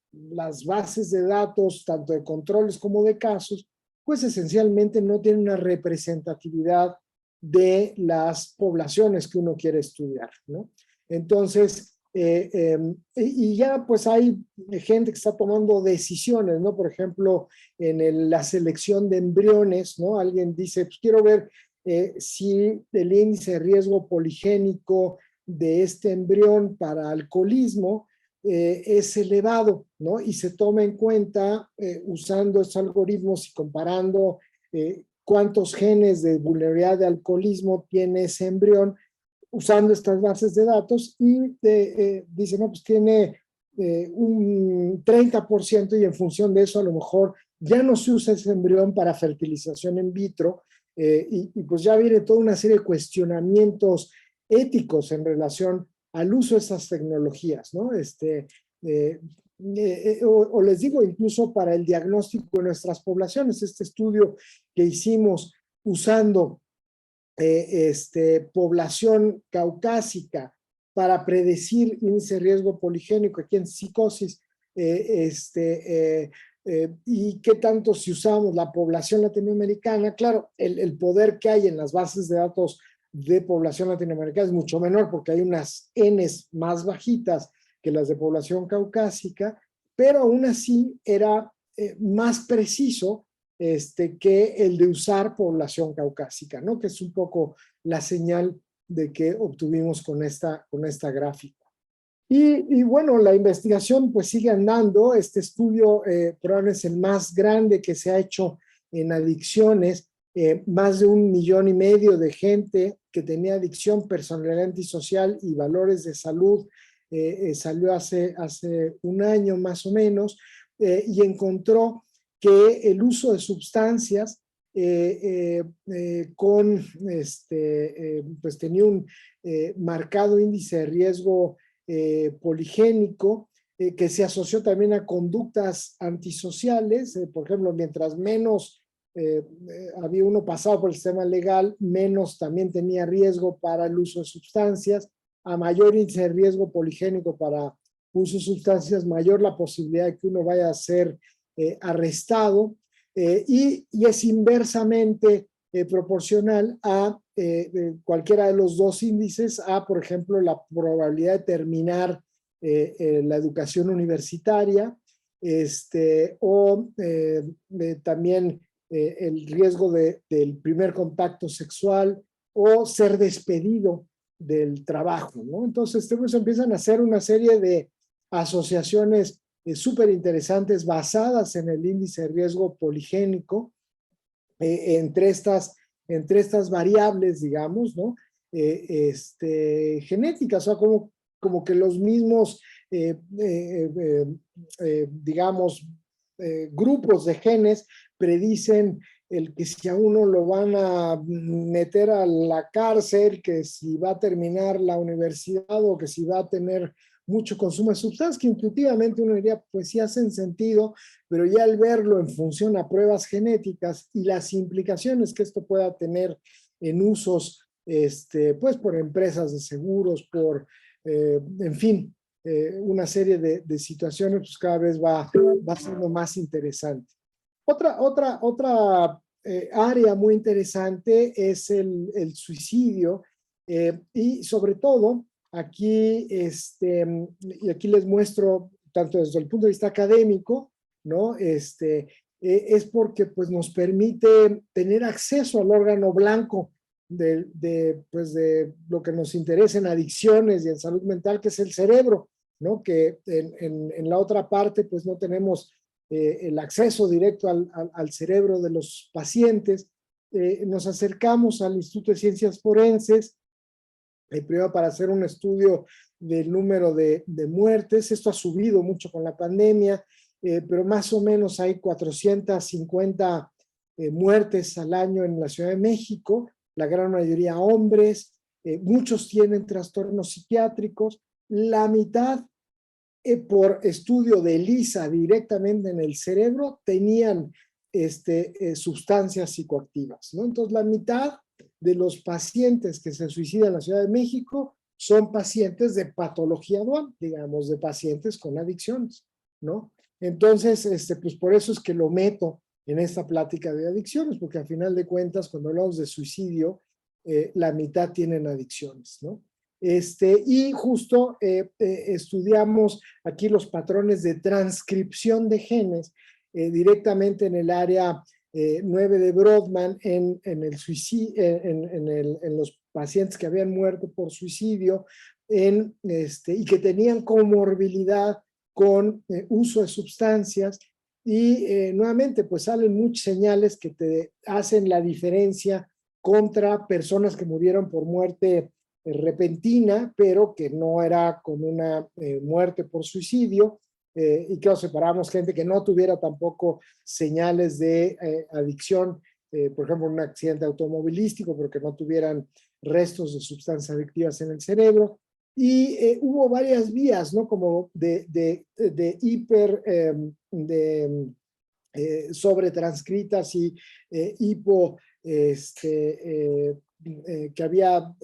S3: bases de datos, tanto de controles como de casos, pues esencialmente no tienen una representatividad de las poblaciones que uno quiere estudiar, ¿no? Entonces, y ya pues hay gente que está tomando decisiones, ¿no? Por ejemplo, en la selección de embriones, ¿no? Alguien dice, pues quiero ver si el índice de riesgo poligénico de este embrión para alcoholismo es elevado, ¿no? Y se toma en cuenta usando estos algoritmos y comparando cuántos genes de vulnerabilidad de alcoholismo tiene ese embrión, usando estas bases de datos, y dice, no, pues tiene un 30%, y en función de eso a lo mejor ya no se usa ese embrión para fertilización in vitro, y pues ya viene toda una serie de cuestionamientos éticos en relación al uso de estas tecnologías, ¿no? O les digo, incluso para el diagnóstico de nuestras poblaciones, este estudio que hicimos usando población caucásica para predecir índice de riesgo poligénico aquí en psicosis, y qué tanto si usamos la población latinoamericana. Claro, el poder que hay en las bases de datos de población latinoamericana es mucho menor, porque hay unas Ns más bajitas que las de población caucásica, pero aún así era más preciso que el de usar población caucásica, ¿no? Que es un poco la señal que obtuvimos con esta gráfica. Y bueno, la investigación pues sigue andando. Este estudio probablemente es el más grande que se ha hecho en adicciones. Más de 1,5 millones de gente que tenía adicción, personalidad antisocial y valores de salud salió hace 1 año más o menos, y encontró que el uso de sustancias pues tenía un marcado índice de riesgo poligénico, que se asoció también a conductas antisociales. Por ejemplo, mientras menos había uno pasado por el sistema legal, menos también tenía riesgo para el uso de sustancias. A mayor índice de riesgo poligénico para uso de sustancias, mayor la posibilidad de que uno vaya a ser arrestado, y es inversamente proporcional a cualquiera de los dos índices, a, por ejemplo, la probabilidad de terminar la educación universitaria, o también el riesgo del primer contacto sexual o ser despedido del trabajo, ¿no? Entonces, pues empiezan a hacer una serie de asociaciones súper interesantes basadas en el índice de riesgo poligénico, entre estas variables, digamos, ¿no? Genéticas, o sea, como que los mismos, digamos, grupos de genes predicen el que si a uno lo van a meter a la cárcel, que si va a terminar la universidad o que si va a tener mucho consumo de sustancias, que intuitivamente uno diría, pues sí hacen sentido, pero ya al verlo en función a pruebas genéticas y las implicaciones que esto pueda tener en usos, pues por empresas de seguros, en fin, una serie de situaciones, pues cada vez va siendo más interesante. Otra área muy interesante es el suicidio, y sobre todo aquí, y aquí les muestro tanto desde el punto de vista académico, ¿no? Es porque pues, nos permite tener acceso al órgano blanco pues, de lo que nos interesa en adicciones y en salud mental, que es el cerebro, ¿no? Que en la otra parte pues no tenemos el acceso directo al cerebro de los pacientes. Nos acercamos al Instituto de Ciencias Forenses, primero para hacer un estudio del número de muertes. Esto ha subido mucho con la pandemia, pero más o menos hay 450 muertes al año en la Ciudad de México, la gran mayoría hombres, muchos tienen trastornos psiquiátricos, la mitad por estudio de ELISA directamente en el cerebro tenían sustancias psicoactivas, ¿no? Entonces la mitad de los pacientes que se suicidan en la Ciudad de México son pacientes de patología dual, digamos, de pacientes con adicciones, ¿no? Entonces, pues por eso es que lo meto en esta plática de adicciones, porque al final de cuentas, cuando hablamos de suicidio, la mitad tienen adicciones, ¿no? Y justo estudiamos aquí los patrones de transcripción de genes directamente en el área 9 de Brodmann en el suicidio, en los pacientes que habían muerto por suicidio y que tenían comorbilidad con uso de sustancias. Y nuevamente pues salen muchas señales que te hacen la diferencia contra personas que murieron por muerte repentina, pero que no era con una muerte por suicidio, y que nos separamos gente que no tuviera tampoco señales de adicción, por ejemplo, un accidente automovilístico, pero que no tuvieran restos de sustancias adictivas en el cerebro. Y hubo varias vías, ¿no? Como de sobretranscritas y hipo, que había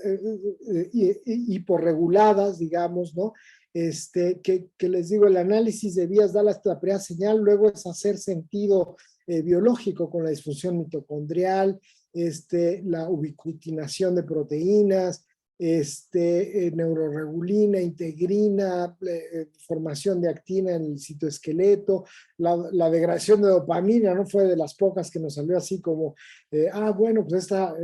S3: hiporreguladas, digamos, ¿no? Que les digo, el análisis de vías da la primera señal, luego es hacer sentido biológico con la disfunción mitocondrial, la ubiquitinación de proteínas, neuroregulina, integrina, formación de actina en el citoesqueleto, la degradación de dopamina, no fue de las pocas que nos salió así como, bueno, pues esta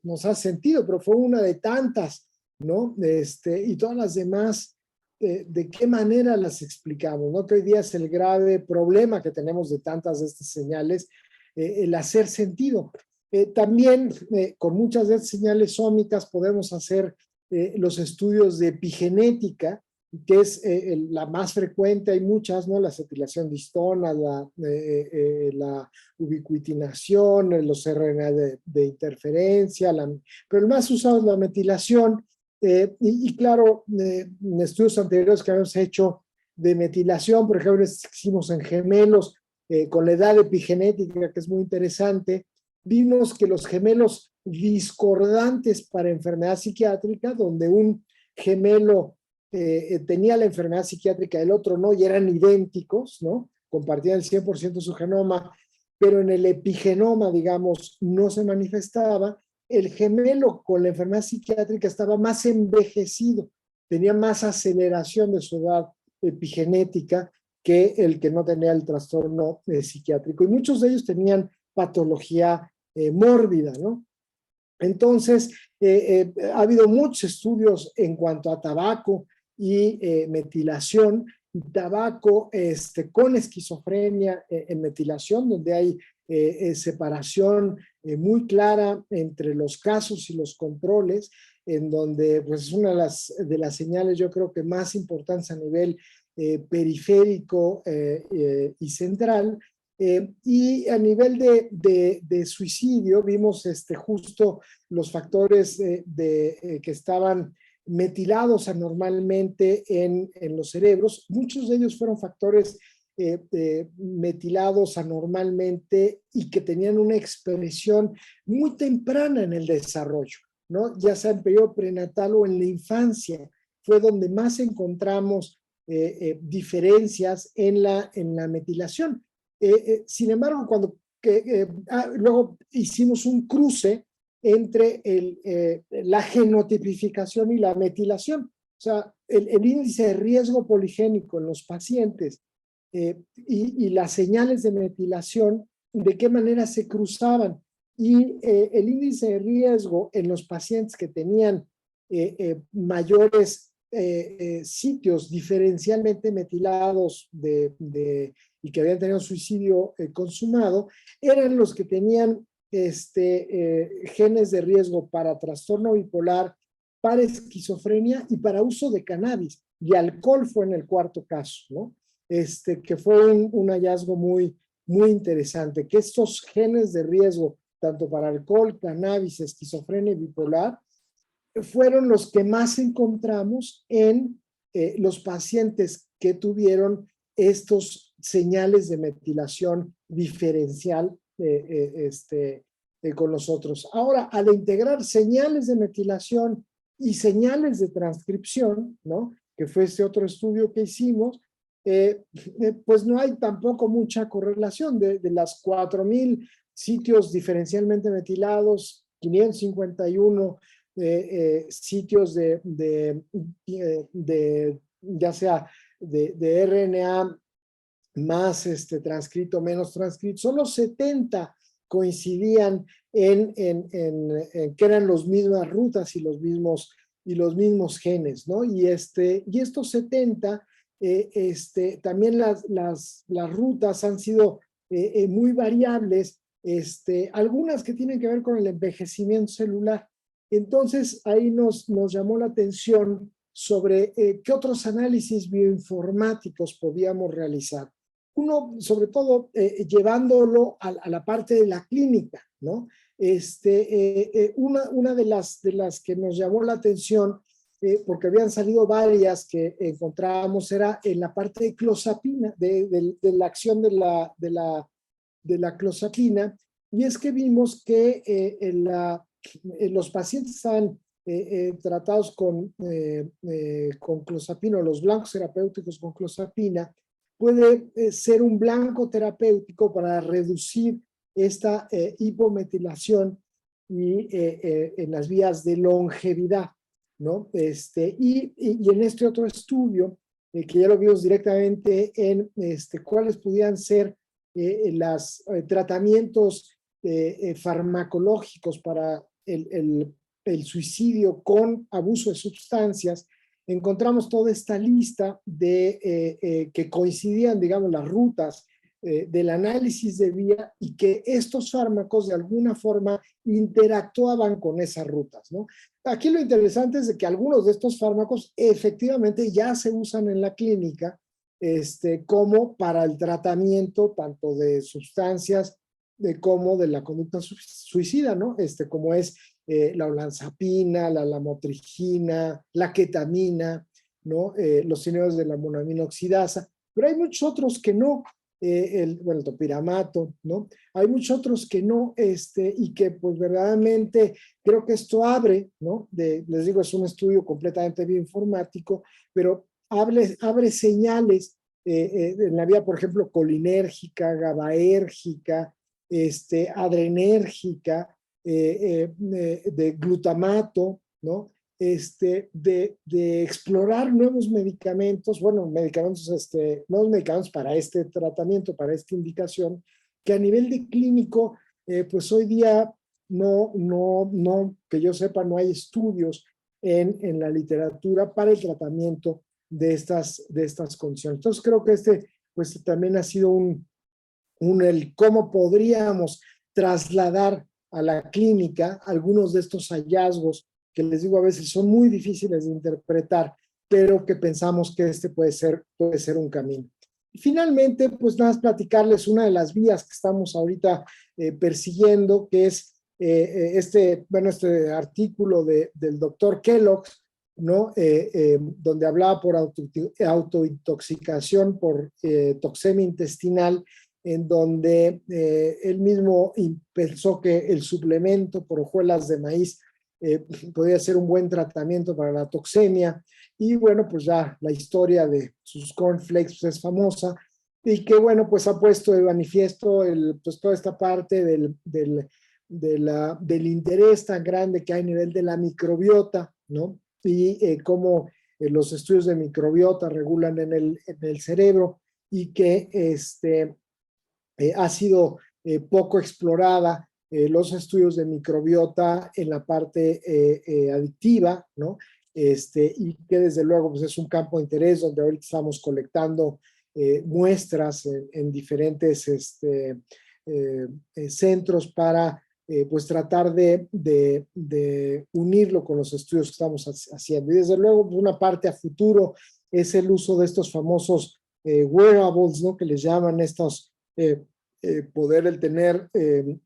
S3: nos hace sentido, pero fue una de tantas ¿no? Y todas las demás, ¿de qué manera las explicamos? ¿No? Que hoy día es el grave problema que tenemos de tantas de estas señales, el hacer sentido. También con muchas de estas señales ómicas podemos hacer los estudios de epigenética, que es la más frecuente. Hay muchas, ¿no? La acetilación de histonas, la ubiquitinación, los RNA de interferencia, pero el más usado es la metilación. Y claro, en estudios anteriores que habíamos hecho de metilación, por ejemplo, hicimos en gemelos con la edad epigenética, que es muy interesante, vimos que los gemelos discordantes para enfermedad psiquiátrica, donde un gemelo tenía la enfermedad psiquiátrica, el otro no, y eran idénticos, ¿no? Compartían el 100% de su genoma, pero en el epigenoma, digamos, no se manifestaba. El gemelo con la enfermedad psiquiátrica estaba más envejecido, tenía más aceleración de su edad epigenética que el que no tenía el trastorno psiquiátrico. Y muchos de ellos tenían patología mórbida, ¿no? Entonces, ha habido muchos estudios en cuanto a tabaco y metilación. Tabaco con esquizofrenia en metilación, donde hay separación muy clara entre los casos y los controles, en donde pues, es una de las señales, yo creo que más importantes a nivel periférico y central. Y a nivel de suicidio, vimos justo los factores que estaban metilados anormalmente en los cerebros. Muchos de ellos fueron factores metilados anormalmente y que tenían una expresión muy temprana en el desarrollo, ¿no? Ya sea en periodo prenatal o en la infancia. Fue donde más encontramos diferencias en la metilación. Sin embargo, cuando luego hicimos un cruce entre la genotipificación y la metilación, o sea, el índice de riesgo poligénico en los pacientes y las señales de metilación, de qué manera se cruzaban. Y el índice de riesgo en los pacientes que tenían mayores sitios diferencialmente metilados y que habían tenido suicidio consumado, eran los que tenían genes de riesgo para trastorno bipolar, para esquizofrenia y para uso de cannabis. Y alcohol fue en el cuarto caso, ¿no? Que fue un hallazgo muy, muy interesante, que estos genes de riesgo, tanto para alcohol, cannabis, esquizofrenia y bipolar, fueron los que más encontramos en los pacientes que tuvieron estos señales de metilación diferencial con los otros. Ahora, al integrar señales de metilación y señales de transcripción, ¿no? Que fue este otro estudio que hicimos, pues no hay tampoco mucha correlación de las 4,000 sitios diferencialmente metilados, 551 sitios ya sea de RNA más transcrito, menos transcrito, solo 70 coincidían en que eran las mismas rutas y los mismos genes, ¿no? Y estos 70, también las rutas han sido muy variables, algunas que tienen que ver con el envejecimiento celular. Entonces, ahí nos llamó la atención sobre qué otros análisis bioinformáticos podíamos realizar. Uno, sobre todo, llevándolo a la parte de la clínica, ¿no? Una de las que nos llamó la atención, porque habían salido varias que encontrábamos, era en la parte de clozapina, de la acción de la clozapina, y es que vimos que los pacientes estaban tratados con clozapina, los blancos terapéuticos con clozapina, puede ser un blanco terapéutico para reducir esta hipometilación y en las vías de longevidad, ¿no? Y en este otro estudio, que ya lo vimos directamente en cuáles pudieran ser los tratamientos farmacológicos para el suicidio con abuso de sustancias, encontramos toda esta lista de que coincidían, digamos, las rutas del análisis de vía y que estos fármacos de alguna forma interactuaban con esas rutas, ¿no? Aquí lo interesante es de que algunos de estos fármacos efectivamente ya se usan en la clínica como para el tratamiento tanto de sustancias como de la conducta suicida, ¿no? Como es la olanzapina, la lamotrigina, la ketamina, ¿no? Los inhibidores de la monoaminoxidasa, pero hay muchos otros que no, el topiramato, ¿no? Hay muchos otros que no, y que pues verdaderamente creo que esto abre, ¿no? Les digo, es un estudio completamente bioinformático, pero abre señales en la vía, por ejemplo, colinérgica, GABAérgica, adrenérgica, de glutamato, ¿no? De explorar nuevos medicamentos, nuevos medicamentos para este tratamiento, para esta indicación, que a nivel de clínico, pues hoy día no, que yo sepa, no hay estudios en la literatura para el tratamiento de estas condiciones. Entonces creo que pues también ha sido el cómo podríamos trasladar a la clínica algunos de estos hallazgos que les digo a veces son muy difíciles de interpretar, pero que pensamos que puede ser un camino. Y finalmente, pues nada más platicarles una de las vías que estamos ahorita persiguiendo, que es este artículo del doctor Kellogg, ¿no? Donde hablaba por autointoxicación por toxemia intestinal, en donde él mismo pensó que el suplemento por hojuelas de maíz podía ser un buen tratamiento para la toxemia. Y bueno, pues ya la historia de sus cornflakes pues, es famosa, y que bueno, pues ha puesto de manifiesto pues toda esta parte del interés tan grande que hay a nivel de la microbiota, ¿no? Y cómo los estudios de microbiota regulan en el cerebro, y que ha sido poco explorada los estudios de microbiota en la parte adictiva, ¿no? Y que desde luego pues es un campo de interés donde ahorita estamos colectando muestras en diferentes centros para pues tratar de unirlo con los estudios que estamos haciendo. Y desde luego pues una parte a futuro es el uso de estos famosos wearables, ¿no? Que les llaman estos poder el tener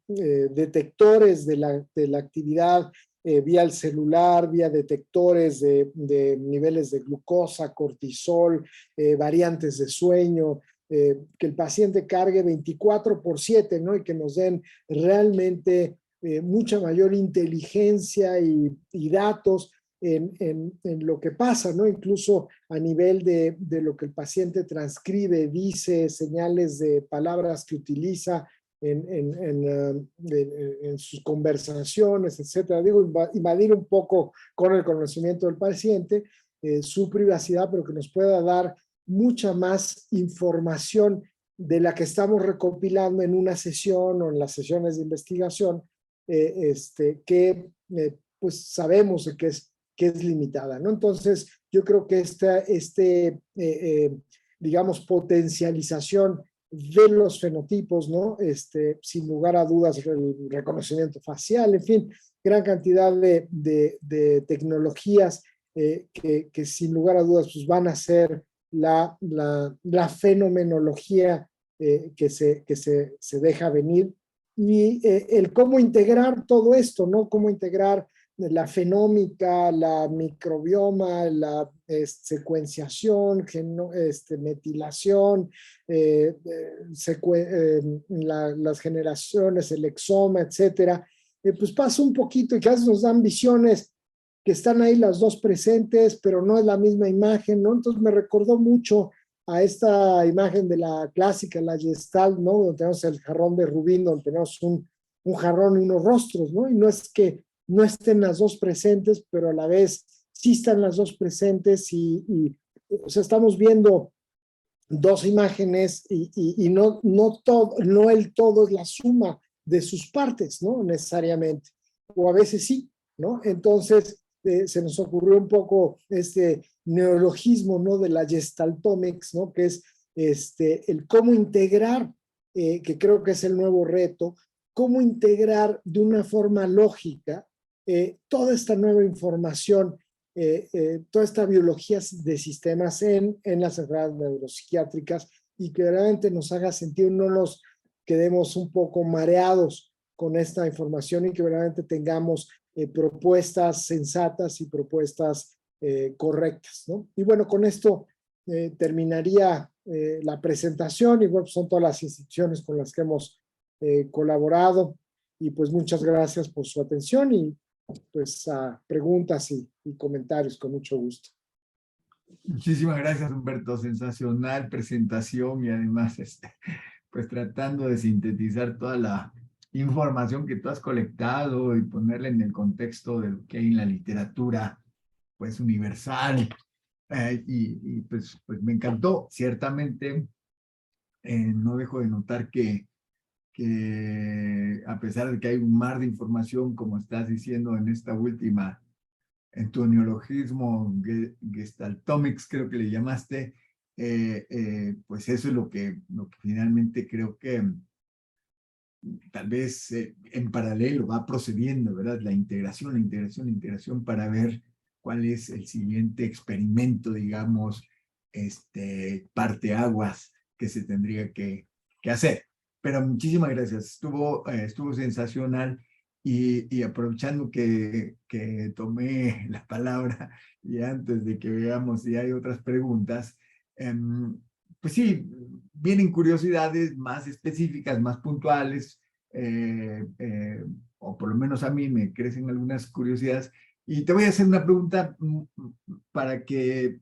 S3: detectores de la actividad vía el celular, vía detectores de niveles de glucosa, cortisol, variantes de sueño, que el paciente cargue 24/7, ¿no? Y que nos den realmente mucha mayor inteligencia y datos en lo que pasa, ¿no? Incluso a nivel de lo que el paciente transcribe, dice, señales de palabras que utiliza en sus conversaciones, etcétera. Digo, invadir un poco con el conocimiento del paciente, su privacidad, pero que nos pueda dar mucha más información de la que estamos recopilando en una sesión o en las sesiones de investigación, que pues sabemos que es limitada, ¿no? Entonces, yo creo que digamos, potencialización de los fenotipos, ¿no? Sin lugar a dudas, el reconocimiento facial, en fin, gran cantidad de tecnologías que sin lugar a dudas pues van a ser la fenomenología que se deja venir, y el cómo integrar todo esto, ¿no? Cómo integrar la fenómica, la microbioma, la secuenciación, metilación, las generaciones, el exoma, etcétera, pues pasa un poquito y que a veces nos dan visiones que están ahí las dos presentes, pero no es la misma imagen, ¿no? Entonces me recordó mucho a esta imagen de la clásica, la Gestalt, ¿no? Donde tenemos el jarrón de Rubín, donde tenemos un jarrón y unos rostros, ¿no? Y no es que no estén las dos presentes, pero a la vez sí están las dos presentes o sea, estamos viendo dos imágenes y no el todo es la suma de sus partes, ¿no? Necesariamente. O a veces sí, ¿no? Entonces, se nos ocurrió un poco este neologismo, ¿no? De la Gestaltomics, ¿no? Que es el cómo integrar, que creo que es el nuevo reto, cómo integrar de una forma lógica toda esta nueva información, toda esta biología de sistemas en las enfermedades neuropsiquiátricas y que realmente nos haga sentir, no nos quedemos un poco mareados con esta información y que realmente tengamos propuestas sensatas y propuestas correctas, ¿no? Y bueno, con esto terminaría la presentación y bueno, pues son todas las instituciones con las que hemos colaborado y pues muchas gracias por su atención y pues a preguntas y comentarios con mucho gusto.
S1: Muchísimas gracias, Humberto. Sensacional presentación y además, pues tratando de sintetizar toda la información que tú has colectado y ponerla en el contexto de lo que hay en la literatura, pues universal. Pues me encantó. Ciertamente, no dejo de notar que a pesar de que hay un mar de información, como estás diciendo en esta última, en tu neologismo, Gestaltomics, creo que le llamaste, pues eso es lo que finalmente creo que tal vez en paralelo va procediendo, ¿verdad? La integración para ver cuál es el siguiente experimento, digamos, parteaguas que se tendría que hacer. Pero muchísimas gracias, estuvo sensacional y aprovechando que tomé la palabra y antes de que veamos si hay otras preguntas, pues sí, vienen curiosidades más específicas, más puntuales, o por lo menos a mí me crecen algunas curiosidades. Y te voy a hacer una pregunta para que,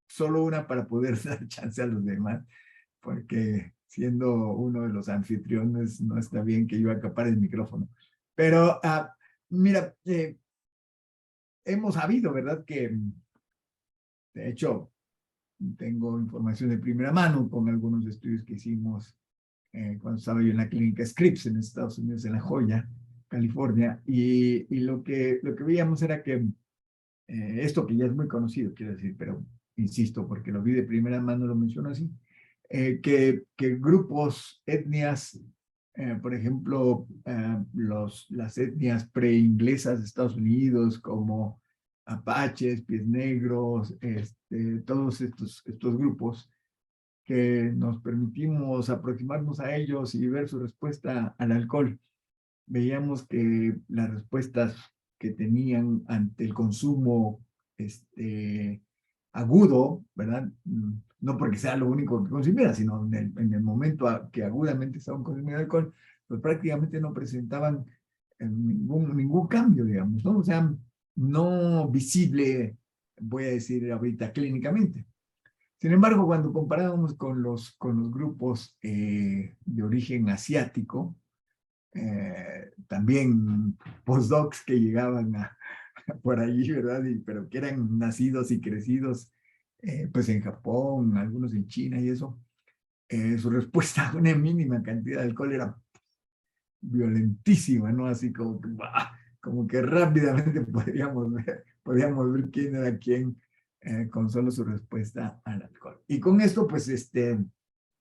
S1: solo una para poder dar chance a los demás, porque siendo uno de los anfitriones no está bien que yo acapare el micrófono. Pero mira, hemos sabido, ¿verdad? Que de hecho tengo información de primera mano con algunos estudios que hicimos cuando estaba yo en la clínica Scripps en Estados Unidos, en La Joya, California, y lo que veíamos era que esto que ya es muy conocido, quiero decir, pero insisto, porque lo vi de primera mano, lo menciono así, que grupos, etnias, por ejemplo, las etnias preinglesas de Estados Unidos, como apaches, pies negros, todos estos grupos, que nos permitimos aproximarnos a ellos y ver su respuesta al alcohol. Veíamos que las respuestas que tenían ante el consumo agudo, ¿verdad? No porque sea lo único que consumieran, sino en el momento que agudamente estaban consumiendo alcohol, pues prácticamente no presentaban ningún cambio, digamos, ¿no? O sea, no visible, voy a decir ahorita clínicamente. Sin embargo, cuando comparábamos con los grupos de origen asiático, también postdocs que llegaban por allí, ¿verdad? Pero que eran nacidos y crecidos, pues en Japón, algunos en China y eso, su respuesta a una mínima cantidad de alcohol era violentísima, ¿no? Así como que rápidamente podíamos ver quién era quién con solo su respuesta al alcohol. Y con esto, pues,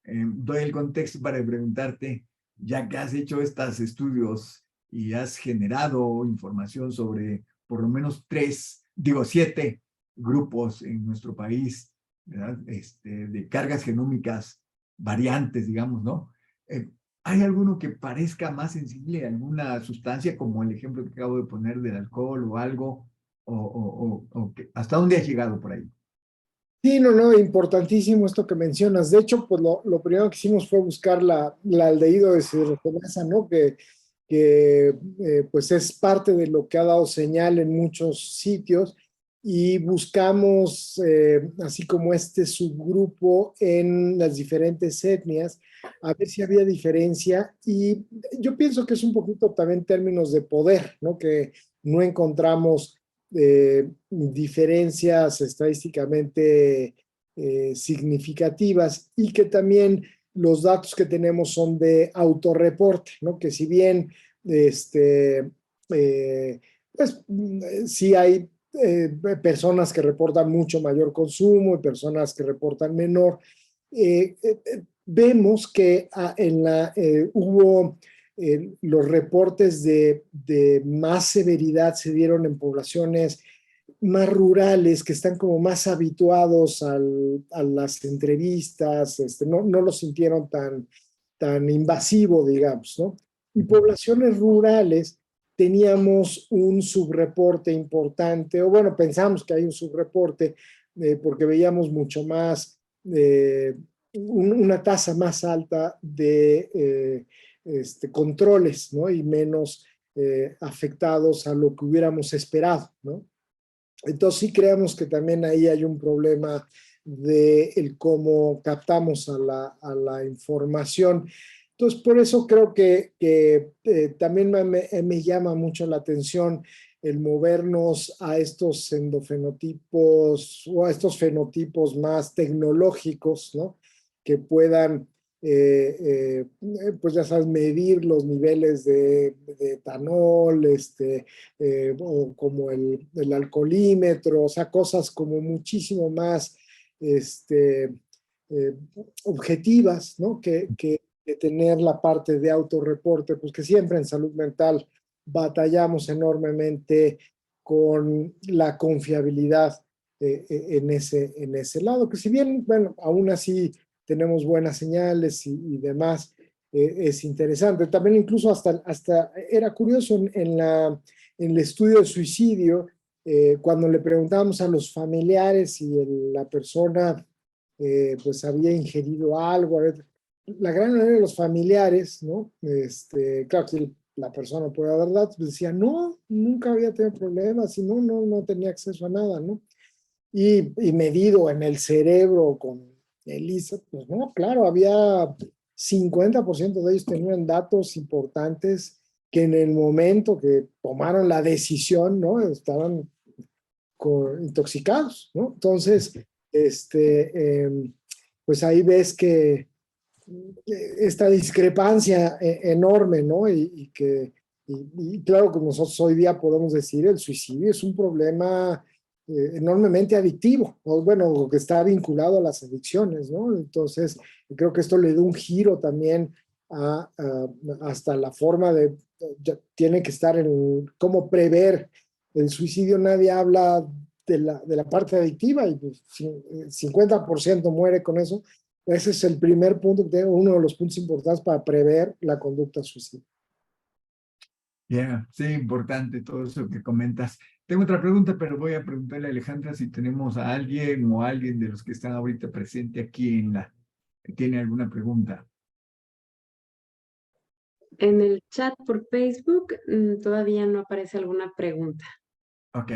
S1: doy el contexto para preguntarte, ya que has hecho estos estudios y has generado información sobre por lo menos 7 grupos en nuestro país, ¿verdad? De cargas genómicas variantes, digamos, ¿no? ¿Hay alguno que parezca más sensible a alguna sustancia, como el ejemplo que acabo de poner del alcohol o algo? ¿Hasta dónde has llegado por ahí?
S3: Sí, no, importantísimo esto que mencionas. De hecho, pues lo primero que hicimos fue buscar la aldehído deshidratonasa, ¿no? Que pues es parte de lo que ha dado señal en muchos sitios y buscamos así como este subgrupo en las diferentes etnias a ver si había diferencia y yo pienso que es un poquito también términos de poder, ¿no? Que no encontramos diferencias estadísticamente significativas y que también los datos que tenemos son de autorreporte, ¿no? Que si bien Pues sí hay personas que reportan mucho mayor consumo y personas que reportan menor. Vemos que hubo los reportes de más severidad se dieron en poblaciones más rurales que están como más habituados a las entrevistas, no lo sintieron tan invasivo, digamos, ¿no? Y poblaciones rurales teníamos un subreporte importante, o bueno, pensamos que hay un subreporte porque veíamos mucho más, una tasa más alta de controles, ¿no? Y menos afectados a lo que hubiéramos esperado, ¿no? Entonces sí creemos que también ahí hay un problema de el cómo captamos a la información. Entonces por eso creo que también me llama mucho la atención el movernos a estos endofenotipos o a estos fenotipos más tecnológicos, ¿no? Que puedan pues ya sabes, medir los niveles de etanol, o como el alcoholímetro, o sea, cosas como muchísimo más eh, objetivas, ¿no? Que tener la parte de autorreporte, pues que siempre en salud mental batallamos enormemente con la confiabilidad en ese lado, que si bien, bueno, aún así tenemos buenas señales y demás, es interesante. También incluso hasta era curioso en el estudio de suicidio, cuando le preguntábamos a los familiares si la persona pues había ingerido algo, la gran mayoría de los familiares, ¿no? Claro que la persona puede dar datos, pues decía, no, nunca había tenido problemas y no tenía acceso a nada, ¿no? Y medido en el cerebro con ELISA, pues no, claro, había 50% de ellos tenían datos importantes que en el momento que tomaron la decisión, ¿no? Estaban intoxicados, ¿no? Entonces, pues ahí ves que esta discrepancia enorme, ¿no? Y claro que nosotros hoy día podemos decir el suicidio es un problema enormemente adictivo, o bueno, que está vinculado a las adicciones, ¿no? Entonces, creo que esto le da un giro también hasta la forma tiene que estar en cómo prever el suicidio. Nadie habla de la parte adictiva y pues, 50% muere con eso. Ese es el primer punto, uno de los puntos importantes para prever la conducta suicida.
S1: Sí, importante todo eso que comentas. Tengo otra pregunta, pero voy a preguntarle a Alejandra si tenemos a alguien de los que están ahorita presente aquí que tiene alguna pregunta.
S2: En el chat por Facebook todavía no aparece alguna pregunta.
S1: Ok.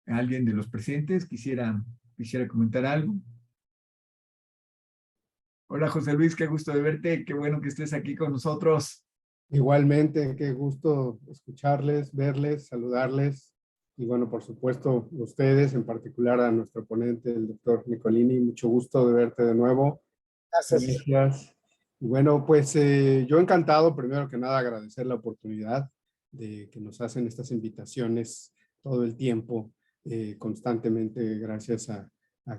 S1: ¿Alguien de los presentes quisiera comentar algo? Hola, José Luis, qué gusto de verte. Qué bueno que estés aquí con nosotros.
S4: Igualmente, qué gusto escucharles, verles, saludarles. Y bueno, por supuesto, ustedes, en particular a nuestro ponente, el doctor Nicolini, mucho gusto de verte de nuevo.
S3: Gracias.
S4: Gracias. Y bueno, pues yo encantado, primero que nada, agradecer la oportunidad de que nos hacen estas invitaciones todo el tiempo, constantemente, gracias a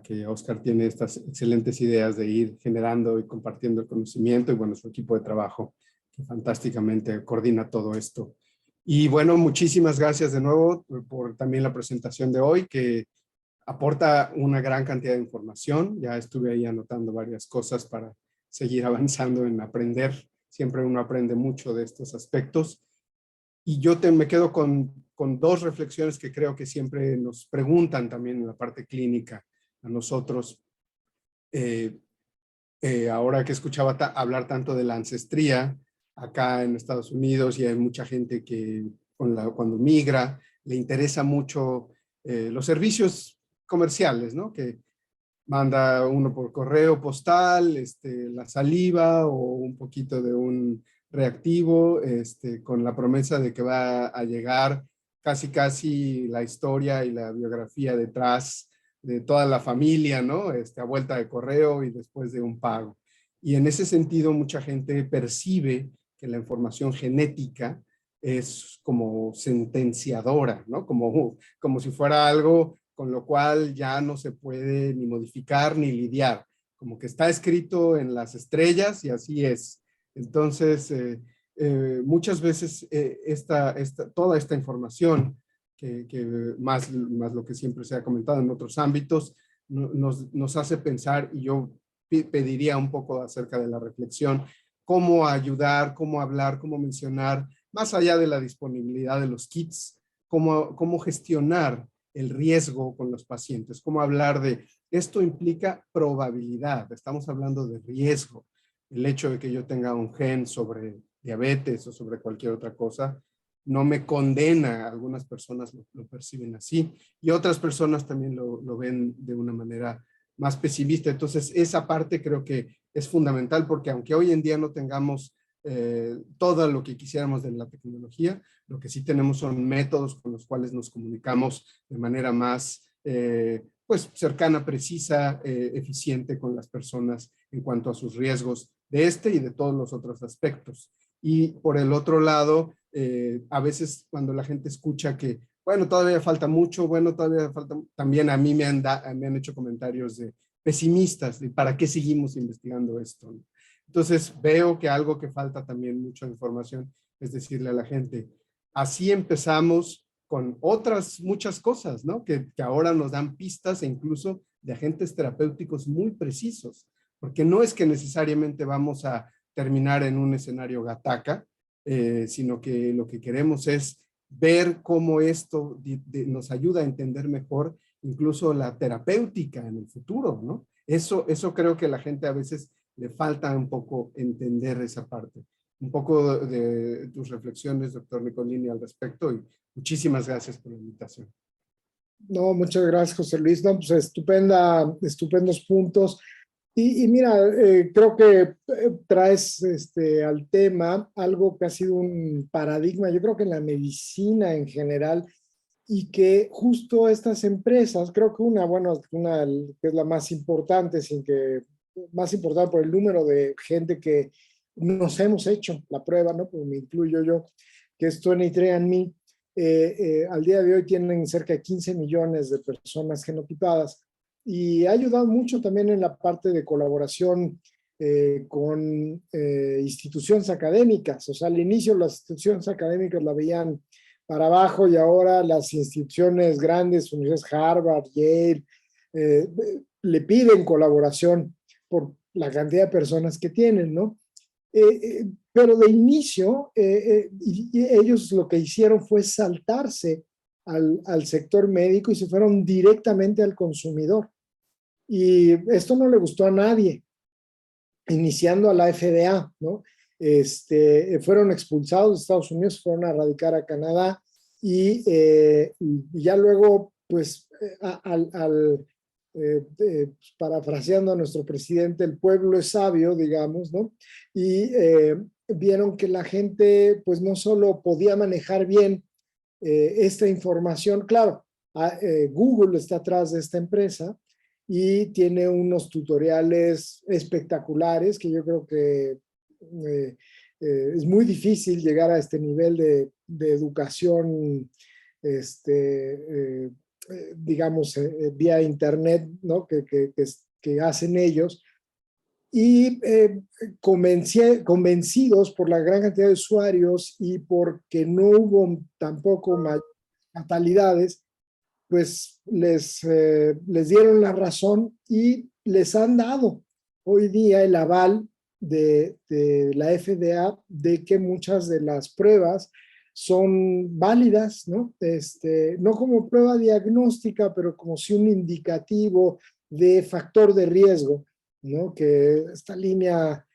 S4: que Oscar tiene estas excelentes ideas de ir generando y compartiendo el conocimiento y bueno, su equipo de trabajo que fantásticamente coordina todo esto. Y bueno, muchísimas gracias de nuevo por también la presentación de hoy, que aporta una gran cantidad de información. Ya estuve ahí anotando varias cosas para seguir avanzando en aprender. Siempre uno aprende mucho de estos aspectos. Y yo me quedo con dos reflexiones que creo que siempre nos preguntan también en la parte clínica a nosotros. Ahora que escuchaba hablar tanto de la ancestría, acá en Estados Unidos, y hay mucha gente que cuando migra le interesa mucho los servicios comerciales, ¿no? Que manda uno por correo postal, la saliva o un poquito de un reactivo, con la promesa de que va a llegar casi la historia y la biografía detrás de toda la familia, ¿no? A vuelta de correo y después de un pago. Y en ese sentido, mucha gente percibe que la información genética es como sentenciadora, ¿no? Como si fuera algo con lo cual ya no se puede ni modificar ni lidiar, como que está escrito en las estrellas y así es. Entonces, muchas veces toda esta información, que más lo que siempre se ha comentado en otros ámbitos, nos hace pensar, y yo pediría un poco acerca de la reflexión, cómo ayudar, cómo hablar, cómo mencionar, más allá de la disponibilidad de los kits, cómo gestionar el riesgo con los pacientes, cómo hablar de esto implica probabilidad, estamos hablando de riesgo. El hecho de que yo tenga un gen sobre diabetes o sobre cualquier otra cosa no me condena, algunas personas lo perciben así y otras personas también lo ven de una manera más pesimista. Entonces esa parte creo que es fundamental, porque aunque hoy en día no tengamos todo lo que quisiéramos de la tecnología, lo que sí tenemos son métodos con los cuales nos comunicamos de manera más pues cercana, precisa, eficiente con las personas en cuanto a sus riesgos de este y de todos los otros aspectos. Y por el otro lado, a veces cuando la gente escucha que, bueno, todavía falta mucho, bueno, todavía falta, también a mí me han hecho comentarios de pesimistas, de para qué seguimos investigando esto, ¿no? Entonces veo que algo que falta también mucha información es decirle a la gente, así empezamos con otras muchas cosas, ¿no? Que ahora nos dan pistas e incluso de agentes terapéuticos muy precisos, porque no es que necesariamente vamos a terminar en un escenario Gattaca, sino que lo que queremos es ver cómo esto nos ayuda a entender mejor incluso la terapéutica en el futuro, ¿no? Eso creo que la gente a veces le falta un poco entender esa parte. Un poco de tus reflexiones, doctor Nicolini, al respecto, y muchísimas gracias por la invitación.
S3: No, muchas gracias, José Luis. No, pues estupendos puntos. Y mira, creo que traes al tema algo que ha sido un paradigma, yo creo que en la medicina en general, y que justo estas empresas, creo que una que es la más importante, más importante por el número de gente que nos hemos hecho la prueba, ¿no? Pues me incluyo yo, que es 23andMe, al día de hoy tienen cerca de 15 millones de personas genotipadas y ha ayudado mucho también en la parte de colaboración con instituciones académicas. O sea, al inicio las instituciones académicas la veían para abajo y ahora las instituciones grandes, universidades Harvard, Yale, le piden colaboración por la cantidad de personas que tienen, ¿no? Pero de inicio, y ellos lo que hicieron fue saltarse al sector médico y se fueron directamente al consumidor. Y esto no le gustó a nadie, iniciando a la FDA, ¿no? Fueron expulsados de Estados Unidos, fueron a radicar a Canadá y ya luego, pues, parafraseando a nuestro presidente, el pueblo es sabio, digamos, ¿no? Y vieron que la gente, pues, no solo podía manejar bien esta información, claro, Google está atrás de esta empresa y tiene unos tutoriales espectaculares que yo creo que es muy difícil llegar a este nivel de educación, digamos, vía internet, ¿no? que hacen ellos. Y convencidos por la gran cantidad de usuarios y porque no hubo tampoco fatalidades, pues les dieron la razón y les han dado hoy día el aval de la FDA de que muchas de las pruebas son válidas, ¿no? No como prueba diagnóstica, pero como si un indicativo de factor de riesgo, ¿no? Que esta línea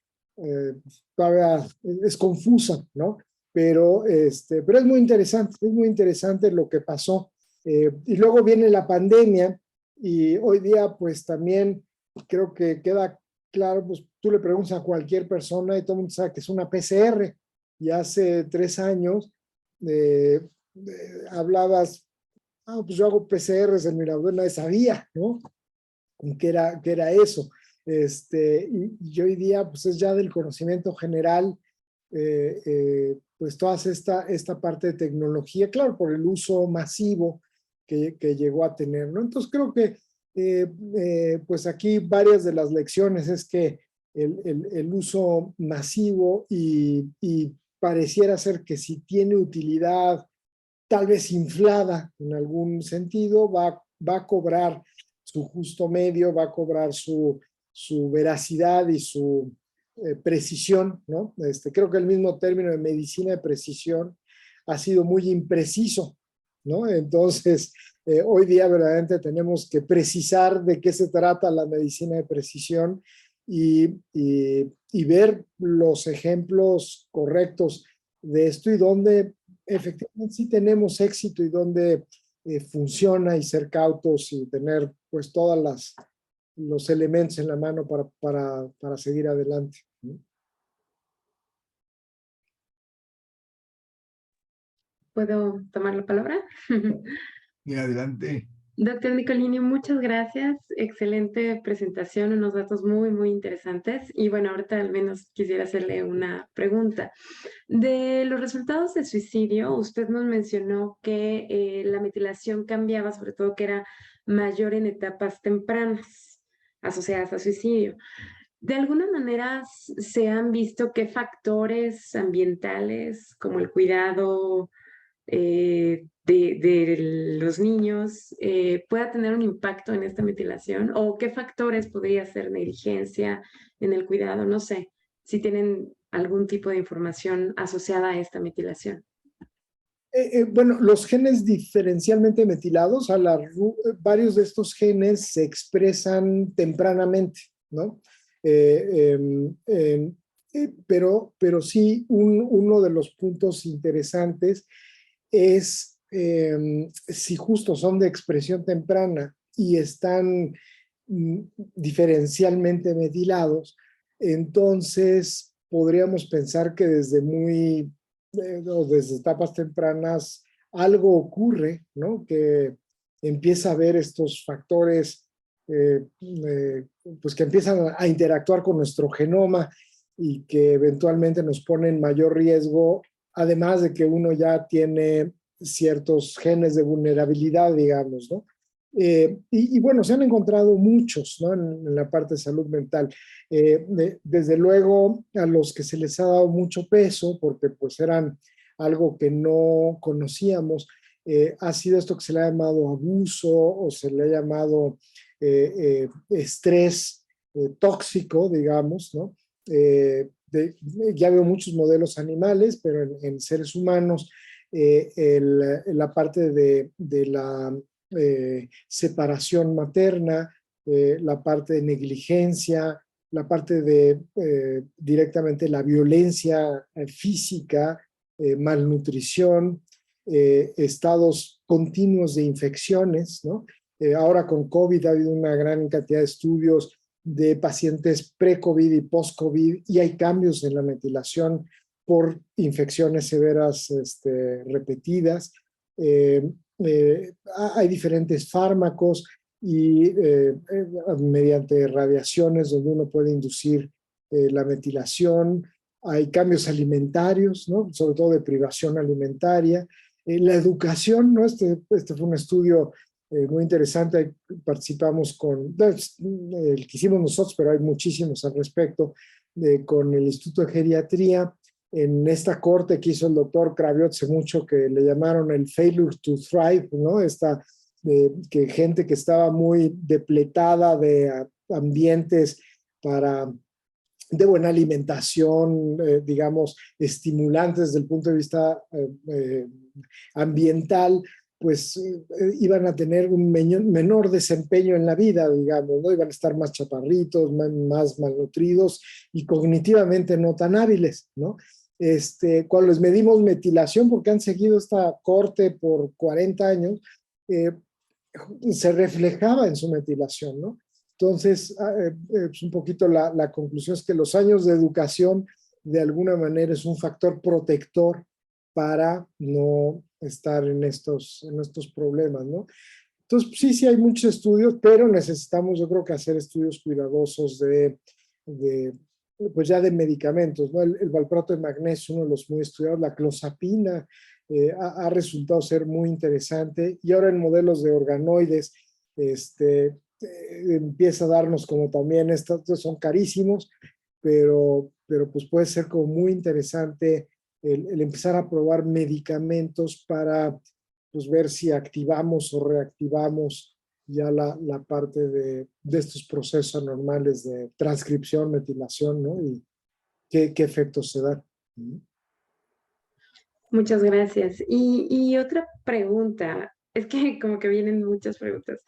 S3: todavía es confusa, ¿no? Pero es muy interesante lo que pasó. Y luego viene la pandemia y hoy día pues también creo que queda claro, pues tú le preguntas a cualquier persona y todo el mundo sabe que es una PCR. Y hace 3 años hablabas, pues yo hago PCRs en mi laboratorio, nadie sabía, ¿no? ¿Qué era eso? Y hoy día pues es ya del conocimiento general pues toda esta parte de tecnología, claro, por el uso masivo que llegó a tener, ¿no? Entonces creo que pues aquí varias de las lecciones es que el uso masivo y pareciera ser que si tiene utilidad tal vez inflada en algún sentido, va a cobrar su justo medio, va a cobrar su veracidad y su precisión, ¿no? Creo que el mismo término de medicina de precisión ha sido muy impreciso, ¿no? Entonces, hoy día verdaderamente tenemos que precisar de qué se trata la medicina de precisión y ver los ejemplos correctos de esto y dónde efectivamente sí tenemos éxito y dónde funciona y ser cautos y tener pues todos los elementos en la mano para seguir adelante, ¿no?
S2: ¿Puedo tomar la palabra?
S1: Y adelante.
S2: Doctor Nicolini, muchas gracias. Excelente presentación, unos datos muy, muy interesantes. Y bueno, ahorita al menos quisiera hacerle una pregunta. De los resultados de suicidio, usted nos mencionó que la metilación cambiaba, sobre todo que era mayor en etapas tempranas asociadas a suicidio. ¿De alguna manera se han visto qué factores ambientales, como el cuidado de los niños, pueda tener un impacto en esta metilación? ¿O qué factores podría ser negligencia en el cuidado? No sé si tienen algún tipo de información asociada a esta metilación.
S3: Bueno, los genes diferencialmente metilados, varios de estos genes se expresan tempranamente, ¿no? Pero sí, uno de los puntos interesantes es si justo son de expresión temprana y están diferencialmente metilados, entonces podríamos pensar que desde etapas tempranas algo ocurre, ¿no? Que empieza a haber estos factores pues que empiezan a interactuar con nuestro genoma y que eventualmente nos ponen mayor riesgo, además de que uno ya tiene ciertos genes de vulnerabilidad, digamos, ¿no? Y bueno, se han encontrado muchos, ¿no? En la parte de salud mental. Desde luego a los que se les ha dado mucho peso, porque pues eran algo que no conocíamos, ha sido esto que se le ha llamado abuso o se le ha llamado estrés tóxico, digamos, ¿no? Ya veo muchos modelos animales, pero en seres humanos la parte de la separación materna, la parte de negligencia, la parte de directamente la violencia física, malnutrición, estados continuos de infecciones, ¿no? Ahora con COVID ha habido una gran cantidad de estudios de pacientes pre-COVID y post-COVID y hay cambios en la metilación por infecciones severas repetidas. Hay diferentes fármacos y mediante radiaciones donde uno puede inducir la metilación. Hay cambios alimentarios, ¿no? Sobre todo de privación alimentaria. La educación, ¿no? Este fue un estudio muy interesante. Participamos el que hicimos nosotros, pero hay muchísimos al respecto, con el Instituto de Geriatría, en esta corte que hizo el doctor Craviot hace mucho, que le llamaron el failure to thrive, ¿no? Que gente que estaba muy depletada de ambientes de buena alimentación, digamos, estimulantes desde el punto de vista ambiental, pues iban a tener un menor desempeño en la vida, digamos, ¿no? Iban a estar más chaparritos, más malnutridos y cognitivamente no tan hábiles, ¿no? Cuando les medimos metilación, porque han seguido esta corte por 40 años, se reflejaba en su metilación, ¿no? Entonces, pues un poquito la conclusión es que los años de educación de alguna manera es un factor protector para no estar en estos problemas, ¿no? Entonces, sí hay muchos estudios, pero necesitamos, yo creo que hacer estudios cuidadosos de pues ya de medicamentos, ¿no? El valproato de magnesio, uno de los muy estudiados, la clozapina, ha resultado ser muy interesante, y ahora en modelos de organoides, empieza a darnos como también, estos son carísimos, pero pues puede ser como muy interesante el empezar a probar medicamentos para pues ver si activamos o reactivamos ya la parte de estos procesos anormales de transcripción, metilación, ¿no? Y qué efectos se dan.
S2: Muchas gracias. Y otra pregunta, es que como que vienen muchas preguntas.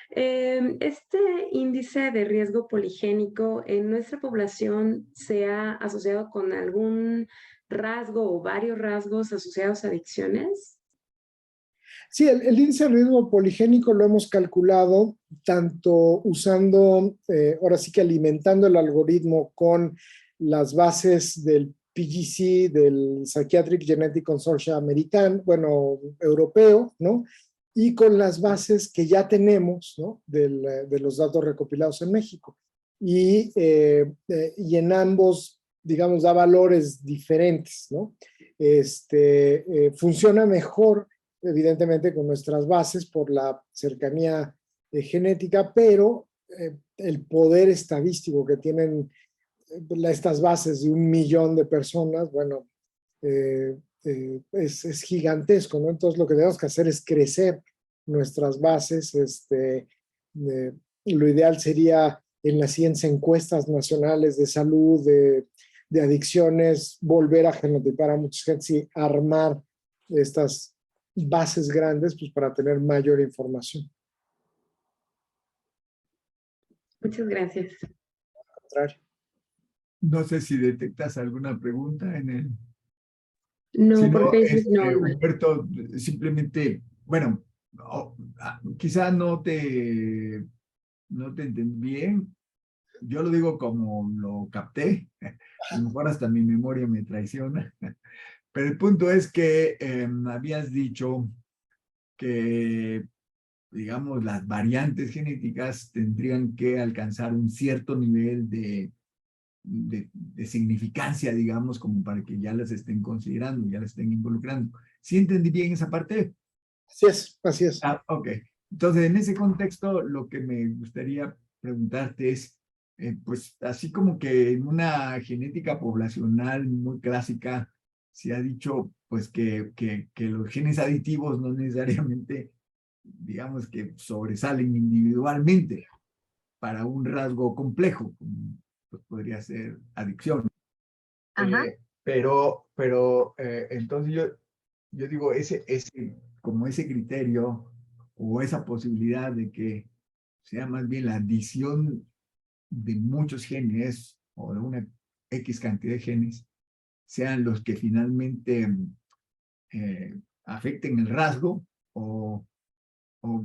S2: Este índice de riesgo poligénico en nuestra población se ha asociado con algún rasgo o varios rasgos asociados a adicciones.
S3: Sí, el índice de riesgo poligénico lo hemos calculado tanto usando, ahora sí que alimentando el algoritmo con las bases del PGC, del Psychiatric Genetic Consortium americano, bueno, europeo, ¿no? Y con las bases que ya tenemos, ¿no? De los datos recopilados en México. Y en ambos, digamos, da valores diferentes, ¿no? Funciona mejor evidentemente con nuestras bases por la cercanía genética, pero el poder estadístico que tienen estas bases de 1 millón de personas, bueno, es gigantesco, ¿no? Entonces lo que tenemos que hacer es crecer nuestras bases. Lo ideal sería en las siguientes encuestas nacionales de salud, de adicciones, volver a genotipar a mucha gente y armar estas bases grandes, pues para tener mayor información.
S2: Muchas gracias.
S3: Al contrario.
S1: No sé si detectas alguna pregunta en el...
S2: No,
S1: Si
S2: por
S1: no,
S2: Facebook no.
S1: Humberto, simplemente, bueno, quizá no te entendí bien. Yo lo digo como lo capté. A lo mejor hasta mi memoria me traiciona. Pero el punto es que habías dicho que, digamos, las variantes genéticas tendrían que alcanzar un cierto nivel de significancia, digamos, como para que ya las estén considerando, ya las estén involucrando. ¿Sí entendí bien esa parte?
S3: Así es, así es.
S1: Ah, ok. Entonces, en ese contexto, lo que me gustaría preguntarte es, pues, así como que en una genética poblacional muy clásica, se ha dicho, pues, que los genes aditivos no necesariamente, digamos, que sobresalen individualmente para un rasgo complejo, como pues, podría ser adicción.
S5: Ajá.
S1: Entonces yo digo, como ese criterio o esa posibilidad de que sea más bien la adición de muchos genes o de una X cantidad de genes, sean los que finalmente afecten el rasgo o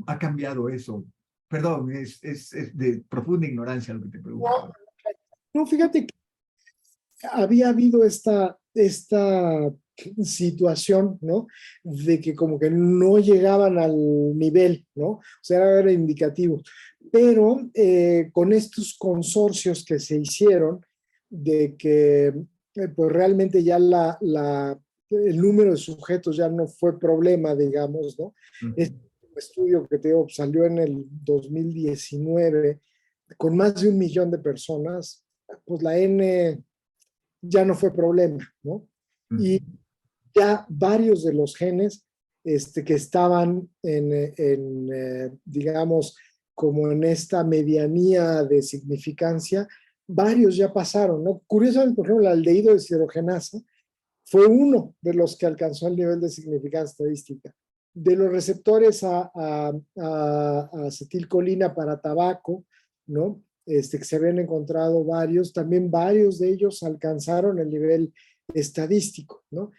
S1: ha cambiado eso. Perdón, es de profunda ignorancia lo que te pregunto.
S3: No, fíjate que había habido esta situación, ¿no? De que como que no llegaban al nivel, ¿no? O sea, era indicativo. Pero con estos consorcios que se hicieron, de que pues realmente ya el número de sujetos ya no fue problema, digamos, ¿no? Este estudio que te digo salió en el 2019 con más de 1 millón de personas, pues la N ya no fue problema, ¿no? Y ya varios de los genes que estaban digamos, como en esta medianía de significancia, varios ya pasaron, ¿no? Curiosamente, por ejemplo, el aldehído de deshidrogenasa fue uno de los que alcanzó el nivel de significancia estadística. De los receptores a acetilcolina para tabaco, ¿no? Que se habían encontrado varios, también varios de ellos alcanzaron el nivel estadístico, ¿no?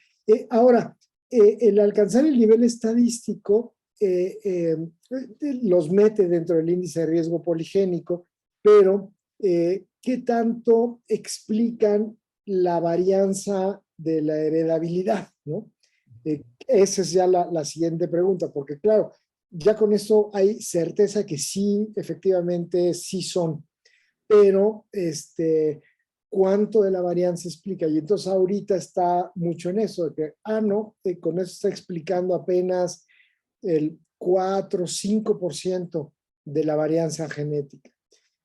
S3: Ahora, el alcanzar el nivel estadístico los mete dentro del índice de riesgo poligénico, pero ¿qué tanto explican la varianza de la heredabilidad, ¿no? Esa es ya la siguiente pregunta, porque claro, ya con esto hay certeza que sí, efectivamente sí son, pero cuánto de la varianza se explica. Y entonces ahorita está mucho en eso, de que, no, con eso está explicando apenas el 4 o 5% de la varianza genética.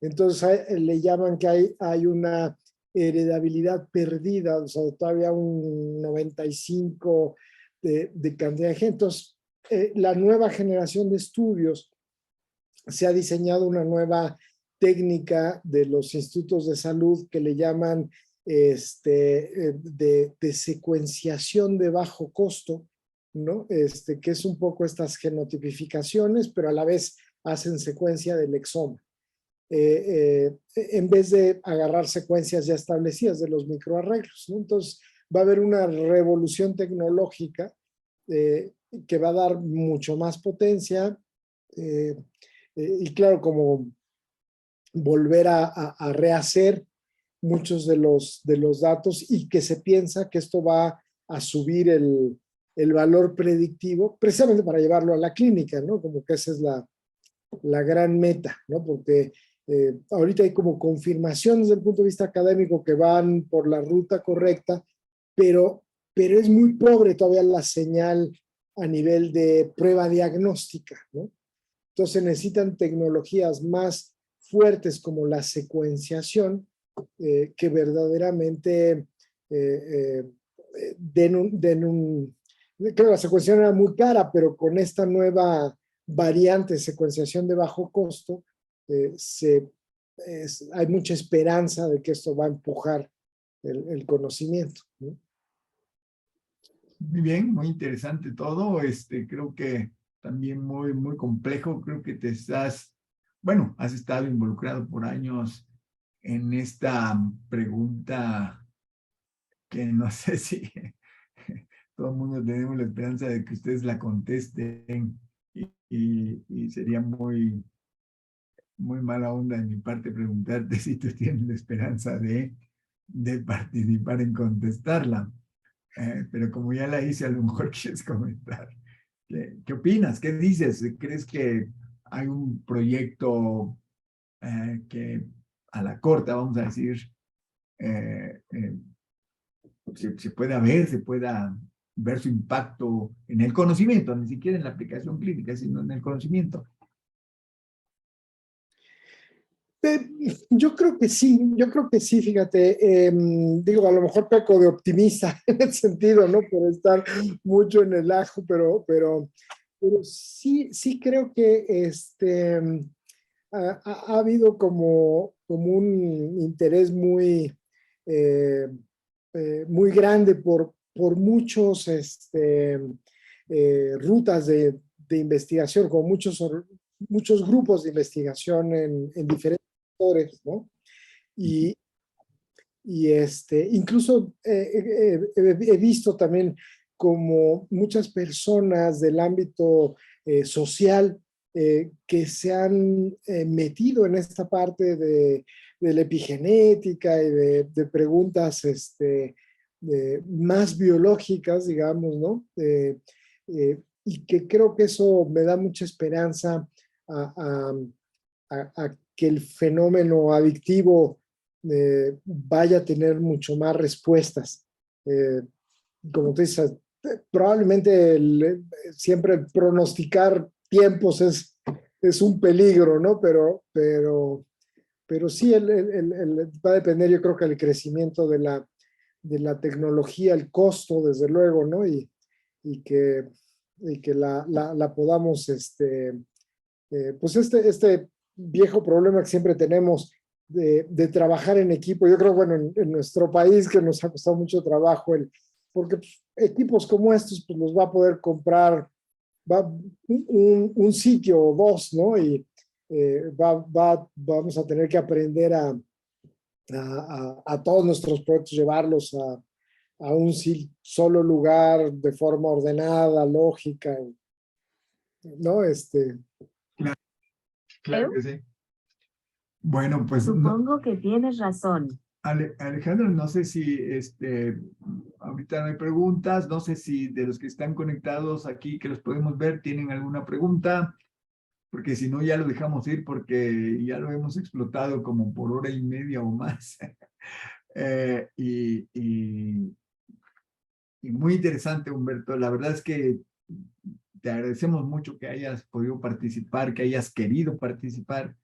S3: Entonces le llaman que hay una heredabilidad perdida, o sea, todavía un 95 de cantidad de genes. Entonces, la nueva generación de estudios se ha diseñado una nueva técnica de los institutos de salud que le llaman de secuenciación de bajo costo, ¿no? Que es un poco estas genotipificaciones, pero a la vez hacen secuencia del exoma. En vez de agarrar secuencias ya establecidas de los microarreglos, ¿no? Entonces va a haber una revolución tecnológica que va a dar mucho más potencia y claro, como volver a rehacer muchos de los datos y que se piensa que esto va a subir el valor predictivo precisamente para llevarlo a la clínica, ¿no? Como que esa es la gran meta, ¿no? Porque ahorita hay como confirmaciones desde el punto de vista académico que van por la ruta correcta, pero es muy pobre todavía la señal a nivel de prueba diagnóstica, ¿no? Entonces necesitan tecnologías más fuertes como la secuenciación que verdaderamente den un... Creo que la secuenciación era muy cara, pero con esta nueva variante de secuenciación de bajo costo, hay mucha esperanza de que esto va a empujar el conocimiento, ¿no?
S1: Muy bien, muy interesante todo. Creo que también muy, muy complejo. Creo que has estado involucrado por años en esta pregunta que no sé si todo el mundo tenemos la esperanza de que ustedes la contesten y sería muy, muy mala onda de mi parte preguntarte si tú tienes la esperanza de participar en contestarla. Pero como ya la hice, a lo mejor quieres comentar. ¿Qué opinas? ¿Qué dices? ¿Crees que hay un proyecto que a la corta, vamos a decir, se pueda ver su impacto en el conocimiento, ni siquiera en la aplicación clínica, sino en el conocimiento?
S3: Yo creo que sí, fíjate, digo, a lo mejor peco de optimista en el sentido, ¿no? Por estar mucho en el ajo, pero sí creo que ha habido como un interés muy grande por muchos rutas de investigación, con muchos grupos de investigación en diferentes sectores, ¿no? Y incluso he visto también como muchas personas del ámbito social que se han metido en esta parte de la epigenética y de preguntas más biológicas, digamos, ¿no? Y que creo que eso me da mucha esperanza a que el fenómeno adictivo vaya a tener mucho más respuestas. Como tú dices, probablemente siempre pronosticar tiempos es un peligro, ¿no? Pero sí, va a depender, yo creo que el crecimiento de la tecnología, el costo, desde luego, ¿no? Y que la podamos, pues este viejo problema que siempre tenemos de trabajar en equipo. Yo creo, bueno, en nuestro país que nos ha costado mucho trabajo, porque pues, equipos como estos pues los va a poder comprar un sitio o dos, ¿no? Y vamos a tener que aprender a todos nuestros proyectos, llevarlos a un solo lugar de forma ordenada, lógica, ¿no?
S1: Claro que sí. Bueno, pues
S5: Supongo que tienes razón.
S1: Alejandro, no sé si ahorita no hay preguntas, no sé si de los que están conectados aquí, que los podemos ver, tienen alguna pregunta, porque si no ya lo dejamos ir porque ya lo hemos explotado como por hora y media o más. Y muy interesante, Humberto. La verdad es que te agradecemos mucho que hayas podido participar, que hayas querido participar.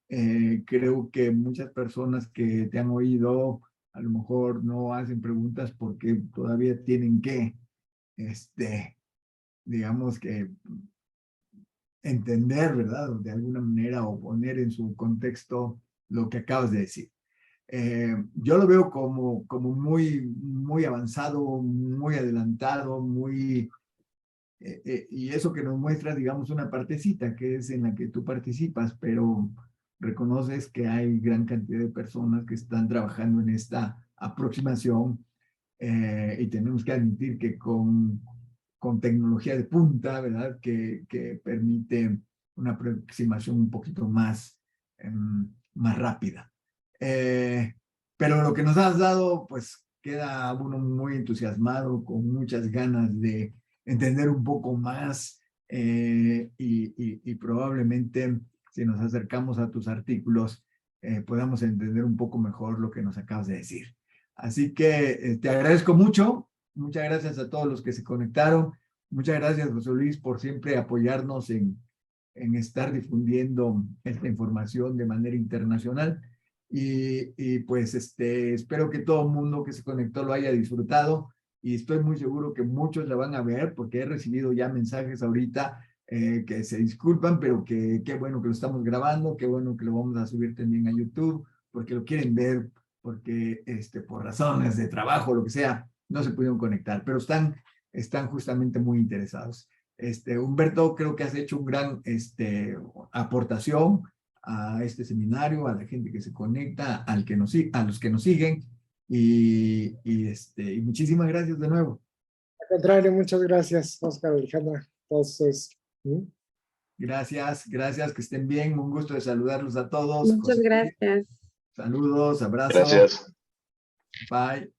S1: Creo que muchas personas que te han oído a lo mejor no hacen preguntas porque todavía tienen que, digamos que entender, ¿verdad? De alguna manera o poner en su contexto lo que acabas de decir. Yo lo veo como muy avanzado, muy adelantado, y eso que nos muestra, digamos, una partecita que es en la que tú participas, pero reconoces que hay gran cantidad de personas que están trabajando en esta aproximación, y tenemos que admitir que con tecnología de punta, ¿verdad? Que permite una aproximación un poquito más rápida. Pero lo que nos has dado, pues queda uno muy entusiasmado, con muchas ganas de entender un poco más, y probablemente si nos acercamos a tus artículos, podamos entender un poco mejor lo que nos acabas de decir. Así que te agradezco mucho. Muchas gracias a todos los que se conectaron. Muchas gracias, José Luis, por siempre apoyarnos en estar difundiendo esta información de manera internacional. Y pues espero que todo el mundo que se conectó lo haya disfrutado, y estoy muy seguro que muchos la van a ver, porque he recibido ya mensajes ahorita que se disculpan, pero que qué bueno que lo estamos grabando, qué bueno que lo vamos a subir también a YouTube, porque lo quieren ver, porque por razones de trabajo o lo que sea, no se pudieron conectar, pero están justamente muy interesados. Humberto, creo que has hecho un gran aportación a este seminario, a la gente que se conecta, a los que nos siguen, y muchísimas gracias de nuevo.
S3: Al contrario, muchas gracias, Oscar, Alejandra, todos ustedes.
S1: Gracias, que estén bien. Un gusto de saludarlos a todos.
S2: Muchas gracias.
S1: Saludos, abrazos.
S6: Gracias.
S1: Bye.